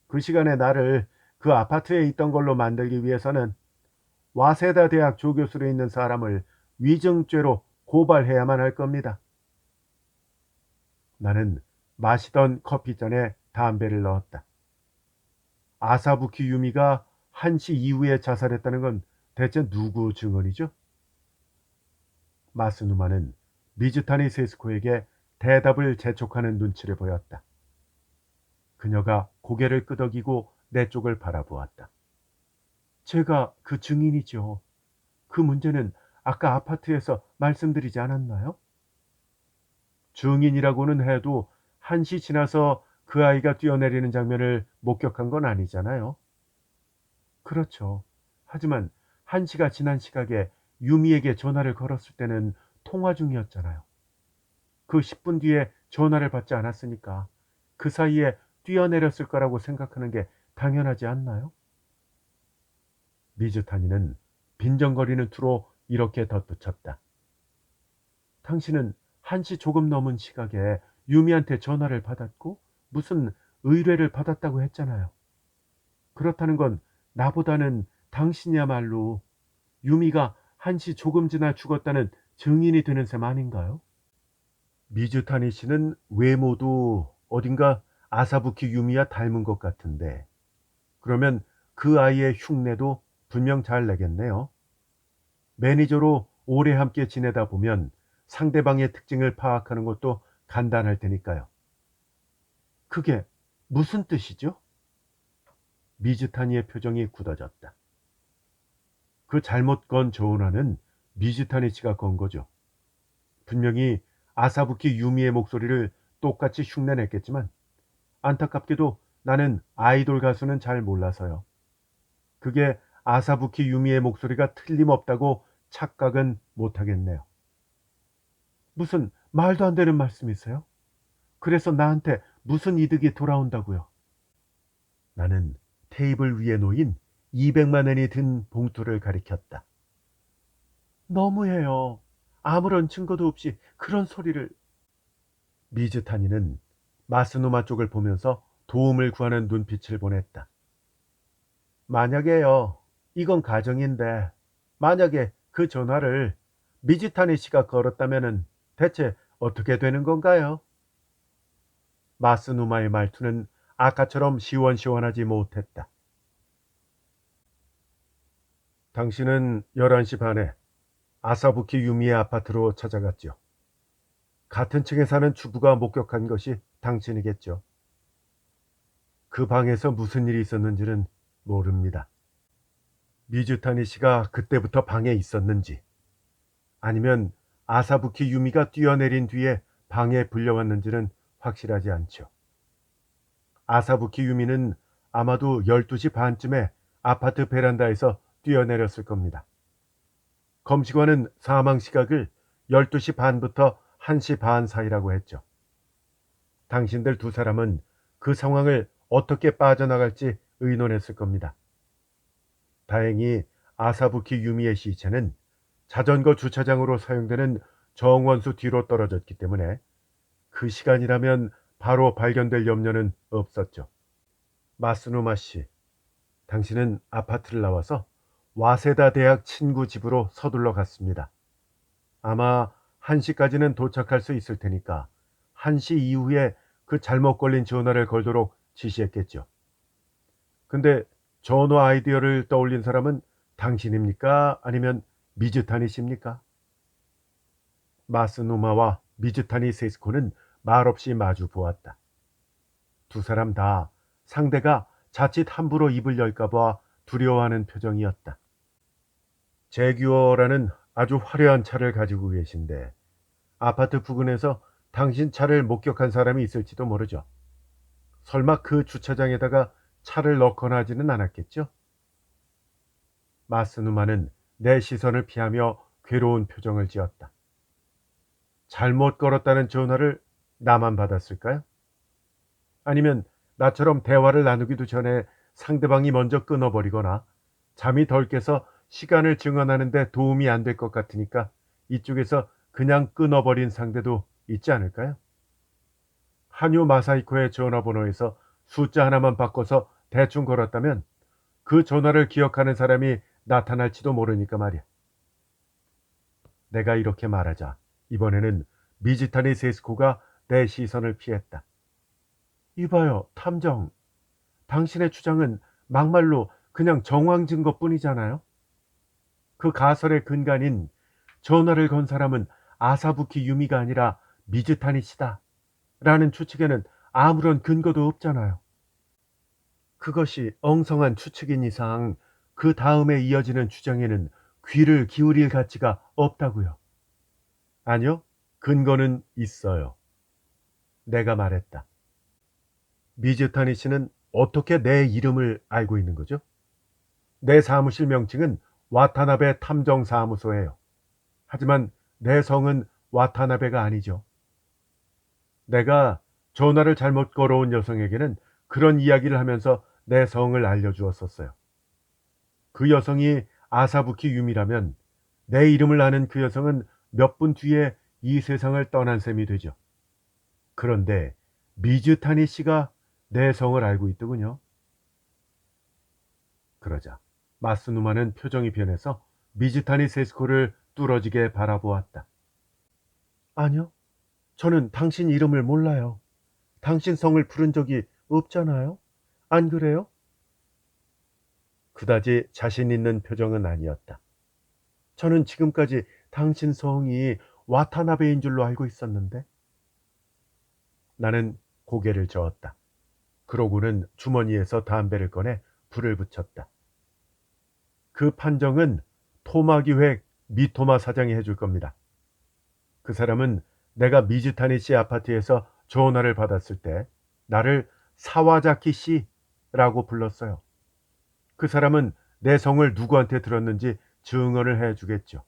그 시간에 나를 그 아파트에 있던 걸로 만들기 위해서는 와세다 대학 조교수로 있는 사람을 위증죄로 고발해야만 할 겁니다. 나는 마시던 커피잔에 담배를 넣었다. 아사부키 유미가 1시 이후에 자살했다는 건 대체 누구 증언이죠? 마스누마는 미즈타니 세스코에게 대답을 재촉하는 눈치를 보였다. 그녀가 고개를 끄덕이고 내 쪽을 바라보았다. 제가 그 증인이죠. 그 문제는 아까 아파트에서 말씀드리지 않았나요? 증인이라고는 해도 1시 지나서 그 아이가 뛰어내리는 장면을 목격한 건 아니잖아요. 그렇죠. 하지만 1시가 지난 시각에 유미에게 전화를 걸었을 때는 통화 중이었잖아요. 그 10분 뒤에 전화를 받지 않았으니까 그 사이에 뛰어내렸을 거라고 생각하는 게 당연하지 않나요? 미즈타니는 빈정거리는 투로 이렇게 덧붙였다. 당신은 1시 조금 넘은 시각에 유미한테 전화를 받았고 무슨 의뢰를 받았다고 했잖아요. 그렇다는 건 나보다는 당신이야말로 유미가 1시 조금 지나 죽었다는 증인이 되는 셈 아닌가요? 미즈타니 씨는 외모도 어딘가 아사부키 유미와 닮은 것 같은데 그러면 그 아이의 흉내도 분명 잘 내겠네요. 매니저로 오래 함께 지내다 보면 상대방의 특징을 파악하는 것도 간단할 테니까요. 그게 무슨 뜻이죠? 미즈타니의 표정이 굳어졌다. 그 잘못 건 전화는 미즈타니 씨가 건 거죠. 분명히 아사부키 유미의 목소리를 똑같이 흉내냈겠지만 안타깝게도 나는 아이돌 가수는 잘 몰라서요. 그게 아사부키 유미의 목소리가 틀림없다고 착각은 못하겠네요. 무슨 말도 안 되는 말씀이세요? 그래서 나한테 무슨 이득이 돌아온다고요? 나는 테이블 위에 놓인 200만 원이 든 봉투를 가리켰다. 너무해요. 아무런 증거도 없이 그런 소리를. 미즈타니는 마스노마 쪽을 보면서 도움을 구하는 눈빛을 보냈다. 만약에요. 이건 가정인데 만약에 그 전화를 미즈타니 씨가 걸었다면은 대체 어떻게 되는 건가요? 마스누마의 말투는 아까처럼 시원시원하지 못했다. 당신은 11시 반에 아사부키 유미의 아파트로 찾아갔죠. 같은 층에 사는 주부가 목격한 것이 당신이겠죠. 그 방에서 무슨 일이 있었는지는 모릅니다. 미즈타니 씨가 그때부터 방에 있었는지 아니면 아사부키 유미가 뛰어내린 뒤에 방에 불려왔는지는 확실하지 않죠. 아사부키 유미는 아마도 12시 반쯤에 아파트 베란다에서 뛰어내렸을 겁니다. 검시관은 사망 시각을 12시 반부터 1시 반 사이라고 했죠. 당신들 두 사람은 그 상황을 어떻게 빠져나갈지 의논했을 겁니다. 다행히 아사부키 유미의 시체는 자전거 주차장으로 사용되는 정원수 뒤로 떨어졌기 때문에 그 시간이라면 바로 발견될 염려는 없었죠. 마스누마 씨, 당신은 아파트를 나와서 와세다 대학 친구 집으로 서둘러 갔습니다. 아마 1시까지는 도착할 수 있을 테니까 1시 이후에 그 잘못 걸린 전화를 걸도록 지시했겠죠. 근데 전화 아이디어를 떠올린 사람은 당신입니까? 아니면 미즈타니십니까? 마스누마와 미즈타니 세스코는 말없이 마주 보았다. 두 사람 다 상대가 자칫 함부로 입을 열까봐 두려워하는 표정이었다. 제규어라는 아주 화려한 차를 가지고 계신데 아파트 부근에서 당신 차를 목격한 사람이 있을지도 모르죠. 설마 그 주차장에다가 차를 넣거나 하지는 않았겠죠? 마스누마는 내 시선을 피하며 괴로운 표정을 지었다. 잘못 걸었다는 전화를 나만 받았을까요? 아니면 나처럼 대화를 나누기도 전에 상대방이 먼저 끊어버리거나 잠이 덜 깨서 시간을 증언하는 데 도움이 안 될 것 같으니까 이쪽에서 그냥 끊어버린 상대도 있지 않을까요? 한요 마사이코의 전화번호에서 숫자 하나만 바꿔서 대충 걸었다면 그 전화를 기억하는 사람이 나타날지도 모르니까 말이야. 내가 이렇게 말하자 이번에는 미지타니 세스코가 내 시선을 피했다. 이봐요, 탐정. 당신의 주장은 막말로 그냥 정황 증거뿐이잖아요. 그 가설의 근간인 전화를 건 사람은 아사부키 유미가 아니라 미즈타니 씨다 라는 추측에는 아무런 근거도 없잖아요. 그것이 엉성한 추측인 이상 그 다음에 이어지는 주장에는 귀를 기울일 가치가 없다고요. 아니요, 근거는 있어요. 내가 말했다. 미즈타니 씨는 어떻게 내 이름을 알고 있는 거죠? 내 사무실 명칭은 와타나베 탐정사무소예요. 하지만 내 성은 와타나베가 아니죠. 내가 전화를 잘못 걸어온 여성에게는 그런 이야기를 하면서 내 성을 알려주었었어요. 그 여성이 아사부키 유미라면 내 이름을 아는 그 여성은 몇 분 뒤에 이 세상을 떠난 셈이 되죠. 그런데 미즈타니 씨가 내 성을 알고 있더군요. 그러자 마스누마는 표정이 변해서 미즈타니 세스코를 뚫어지게 바라보았다. 아니요, 저는 당신 이름을 몰라요. 당신 성을 부른 적이 없잖아요. 안 그래요? 그다지 자신 있는 표정은 아니었다. 저는 지금까지 당신 성이 와타나베인 줄로 알고 있었는데. 나는 고개를 저었다. 그러고는 주머니에서 담배를 꺼내 불을 붙였다. 그 판정은 토마기획 미토마 사장이 해줄 겁니다. 그 사람은 내가 미즈타니 씨 아파트에서 전화를 받았을 때 나를 사와자키 씨라고 불렀어요. 그 사람은 내 성을 누구한테 들었는지 증언을 해주겠죠.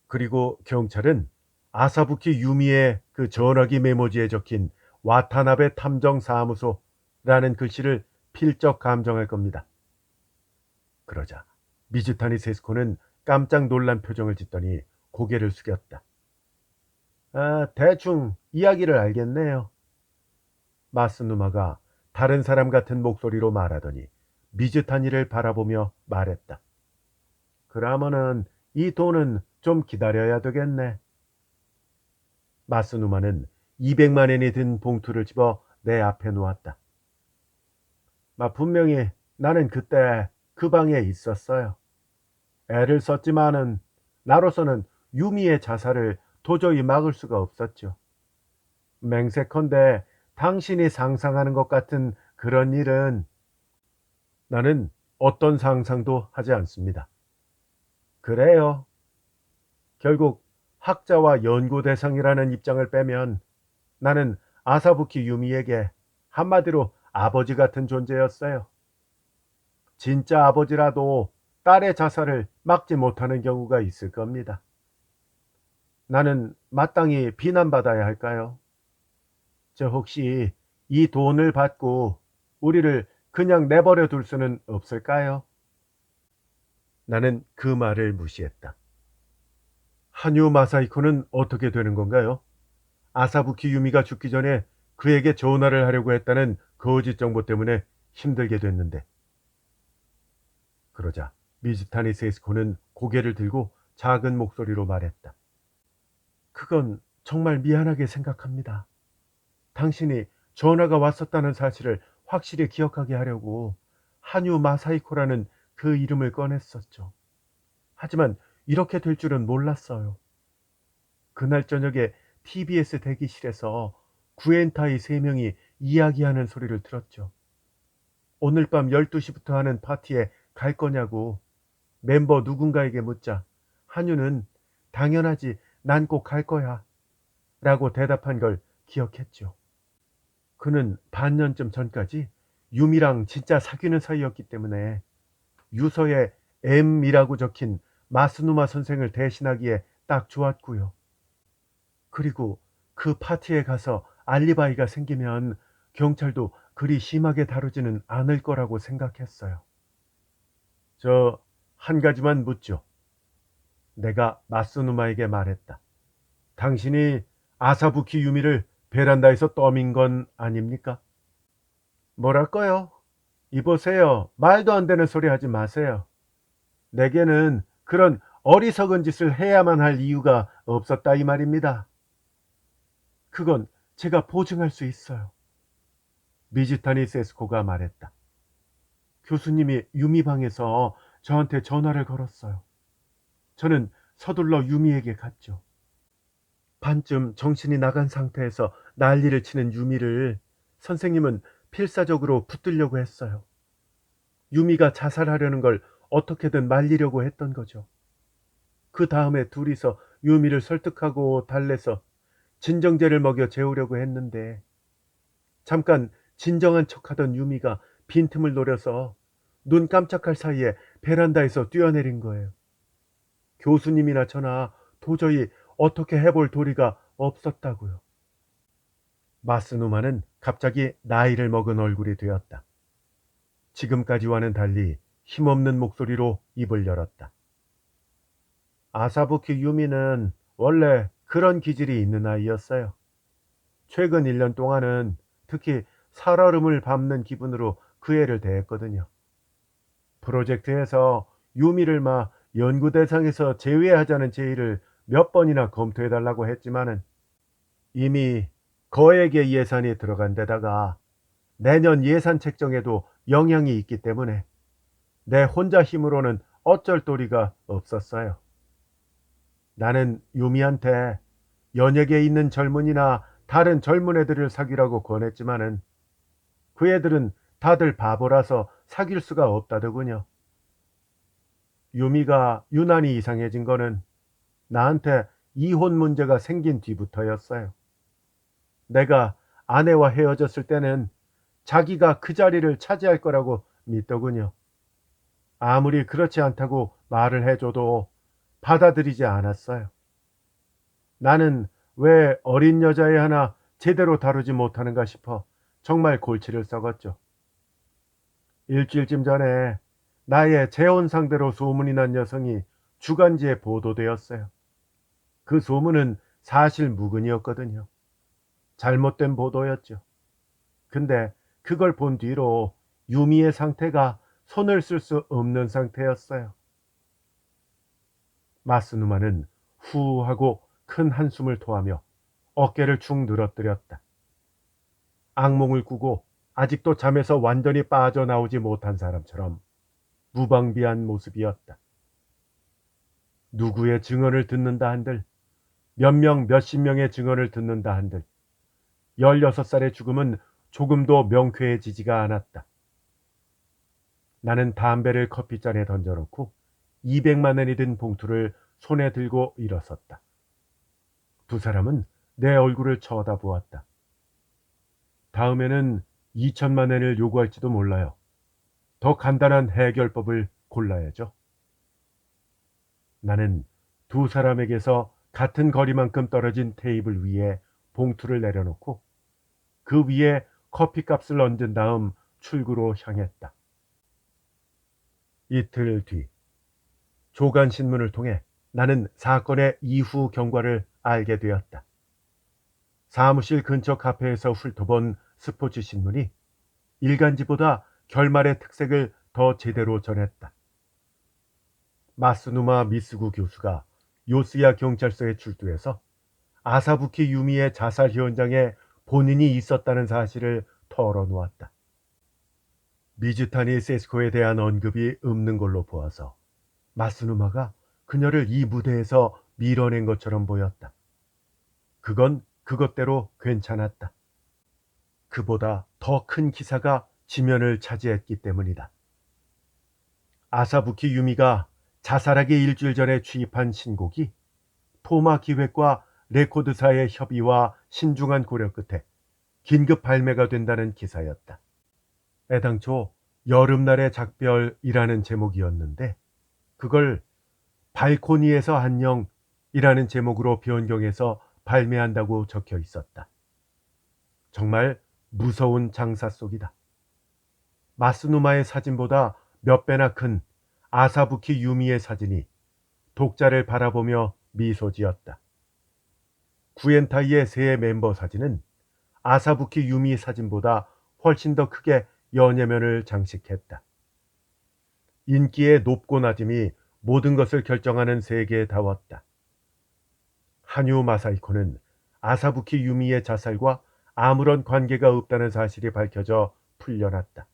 그리고 경찰은 아사부키 유미의 그 전화기 메모지에 적힌 와타나베 탐정사무소라는 글씨를 필적 감정할 겁니다. 그러자 미즈타니 세스코는 깜짝 놀란 표정을 짓더니 고개를 숙였다. 대충 이야기를 알겠네요. 마스누마가 다른 사람 같은 목소리로 말하더니 미즈타니를 바라보며 말했다. 그러면은 이 돈은 좀 기다려야 되겠네. 마스누마는 200만 엔이 든 봉투를 집어 내 앞에 놓았다. 분명히 나는 그때 그 방에 있었어요. 애를 썼지만은 나로서는 유미의 자살을 도저히 막을 수가 없었죠. 맹세컨대 당신이 상상하는 것 같은 그런 일은 나는 어떤 상상도 하지 않습니다. 그래요. 결국 학자와 연구 대상이라는 입장을 빼면 나는 아사부키 유미에게 한마디로 아버지 같은 존재였어요. 진짜 아버지라도 딸의 자살을 막지 못하는 경우가 있을 겁니다. 나는 마땅히 비난받아야 할까요? 저 혹시 이 돈을 받고 우리를 그냥 내버려 둘 수는 없을까요? 나는 그 말을 무시했다. 한유 마사이코는 어떻게 되는 건가요? 아사부키 유미가 죽기 전에 그에게 전화를 하려고 했다는 거짓 정보 때문에 힘들게 됐는데. 그러자 미즈타니 세이스코는 고개를 들고 작은 목소리로 말했다. 그건 정말 미안하게 생각합니다. 당신이 전화가 왔었다는 사실을 확실히 기억하게 하려고 한유 마사이코라는 그 이름을 꺼냈었죠. 하지만 이렇게 될 줄은 몰랐어요. 그날 저녁에 TBS 대기실에서 구엔타이 3명이 이야기하는 소리를 들었죠. 오늘 밤 12시부터 하는 파티에 갈 거냐고 멤버 누군가에게 묻자 한유는 당연하지, 난 꼭 갈 거야 라고 대답한 걸 기억했죠. 그는 반년쯤 전까지 유미랑 진짜 사귀는 사이였기 때문에 유서에 M이라고 적힌 마스누마 선생을 대신하기에 딱 좋았고요. 그리고 그 파티에 가서 알리바이가 생기면 경찰도 그리 심하게 다루지는 않을 거라고 생각했어요. 저 한 가지만 묻죠. 내가 마스누마에게 말했다. 당신이 아사부키 유미를 베란다에서 떠민 건 아닙니까? 뭐랄까요? 이보세요. 말도 안 되는 소리 하지 마세요. 내게는 그런 어리석은 짓을 해야만 할 이유가 없었다 이 말입니다. 그건 제가 보증할 수 있어요. 미즈타니 세스코가 말했다. 교수님이 유미 방에서 저한테 전화를 걸었어요. 저는 서둘러 유미에게 갔죠. 반쯤 정신이 나간 상태에서 난리를 치는 유미를 선생님은 필사적으로 붙들려고 했어요. 유미가 자살하려는 걸 어떻게든 말리려고 했던 거죠. 그 다음에 둘이서 유미를 설득하고 달래서 진정제를 먹여 재우려고 했는데 잠깐 진정한 척하던 유미가 빈틈을 노려서 눈 깜짝할 사이에 베란다에서 뛰어내린 거예요. 교수님이나 저나 도저히 어떻게 해볼 도리가 없었다고요. 마스누마는 갑자기 나이를 먹은 얼굴이 되었다. 지금까지와는 달리 힘없는 목소리로 입을 열었다. 아사부키 유미는 원래 그런 기질이 있는 아이였어요. 최근 1년 동안은 특히 살얼음을 밟는 기분으로 그 애를 대했거든요. 프로젝트에서 유미를 연구 대상에서 제외하자는 제의를 몇 번이나 검토해달라고 했지만은 이미 거액의 예산이 들어간 데다가 내년 예산 책정에도 영향이 있기 때문에 내 혼자 힘으로는 어쩔 도리가 없었어요. 나는 유미한테 연예계에 있는 젊은이나 다른 젊은 애들을 사귀라고 권했지만은 그 애들은 다들 바보라서 사귈 수가 없다더군요. 유미가 유난히 이상해진 거는 나한테 이혼 문제가 생긴 뒤부터였어요. 내가 아내와 헤어졌을 때는 자기가 그 자리를 차지할 거라고 믿더군요. 아무리 그렇지 않다고 말을 해줘도 받아들이지 않았어요. 나는 왜 어린 여자애 하나 제대로 다루지 못하는가 싶어 정말 골치를 썩었죠. 일주일쯤 전에 나의 재혼 상대로 소문이 난 여성이 주간지에 보도되었어요. 그 소문은 사실 무근이었거든요. 잘못된 보도였죠. 근데 그걸 본 뒤로 유미의 상태가 손을 쓸 수 없는 상태였어요. 마스누마는 후 하고 큰 한숨을 토하며 어깨를 축 늘어뜨렸다. 악몽을 꾸고 아직도 잠에서 완전히 빠져나오지 못한 사람처럼 무방비한 모습이었다. 누구의 증언을 듣는다 한들, 몇 명 몇십 명의 증언을 듣는다 한들 16살의 죽음은 조금도 명쾌해지지가 않았다. 나는 담배를 커피잔에 던져놓고 200만 원이 든 봉투를 손에 들고 일어섰다. 두 사람은 내 얼굴을 쳐다보았다. 다음에는 2천만 엔을 요구할지도 몰라요. 더 간단한 해결법을 골라야죠. 나는 두 사람에게서 같은 거리만큼 떨어진 테이블 위에 봉투를 내려놓고 그 위에 커피값을 얹은 다음 출구로 향했다. 이틀 뒤 조간신문을 통해 나는 사건의 이후 경과를 알게 되었다. 사무실 근처 카페에서 훑어본 스포츠 신문이 일간지보다 결말의 특색을 더 제대로 전했다. 마스누마 미스구 교수가 요스야 경찰서에 출두해서 아사부키 유미의 자살 현장에 본인이 있었다는 사실을 털어놓았다. 미즈타니 세스코에 대한 언급이 없는 걸로 보아서 마스누마가 그녀를 이 무대에서 밀어낸 것처럼 보였다. 그건 그것대로 괜찮았다. 그보다 더 큰 기사가 지면을 차지했기 때문이다. 아사부키 유미가 자살하기 일주일 전에 취입한 신곡이 토마 기획과 레코드사의 협의와 신중한 고려 끝에 긴급 발매가 된다는 기사였다. 애당초 여름날의 작별이라는 제목이었는데 그걸 발코니에서 안녕이라는 제목으로 변경해서 발매한다고 적혀 있었다. 정말 무서운 장사 속이다. 마스누마의 사진보다 몇 배나 큰 아사부키 유미의 사진이 독자를 바라보며 미소 지었다. 구엔타이의 새 멤버 사진은 아사부키 유미 사진보다 훨씬 더 크게 연예면을 장식했다. 인기의 높고 낮음이 모든 것을 결정하는 세계에 닿았다. 한유 마사이코는 아사부키 유미의 자살과 아무런 관계가 없다는 사실이 밝혀져 풀려났다.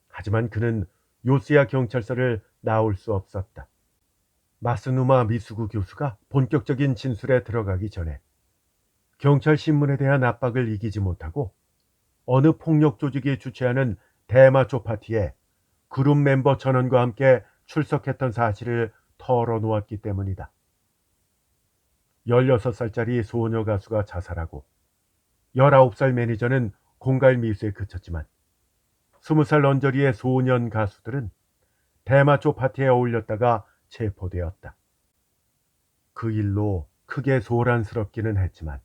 하지만 그는 요스야 경찰서를 나올 수 없었다. 마스누마 미수구 교수가 본격적인 진술에 들어가기 전에 경찰 신문에 대한 압박을 이기지 못하고 어느 폭력 조직이 주최하는 대마초 파티에 그룹 멤버 전원과 함께 출석했던 사실을 털어놓았기 때문이다. 16살짜리 소녀 가수가 자살하고 19살 매니저는 공갈 미수에 그쳤지만 20살 언저리의 소년 가수들은 대마초 파티에 어울렸다가 체포되었다. 그 일로 크게 소란스럽기는 했지만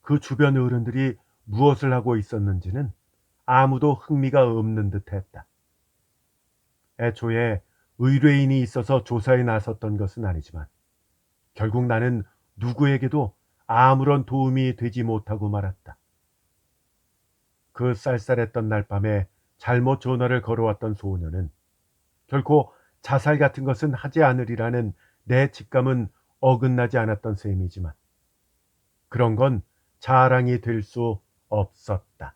그 주변 어른들이 무엇을 하고 있었는지는 아무도 흥미가 없는 듯했다. 애초에 의뢰인이 있어서 조사에 나섰던 것은 아니지만 결국 나는 누구에게도 아무런 도움이 되지 못하고 말았다. 그 쌀쌀했던 날 밤에 잘못 전화를 걸어왔던 소녀는 결코 자살 같은 것은 하지 않으리라는 내 직감은 어긋나지 않았던 셈이지만 그런 건 자랑이 될 수 없었다.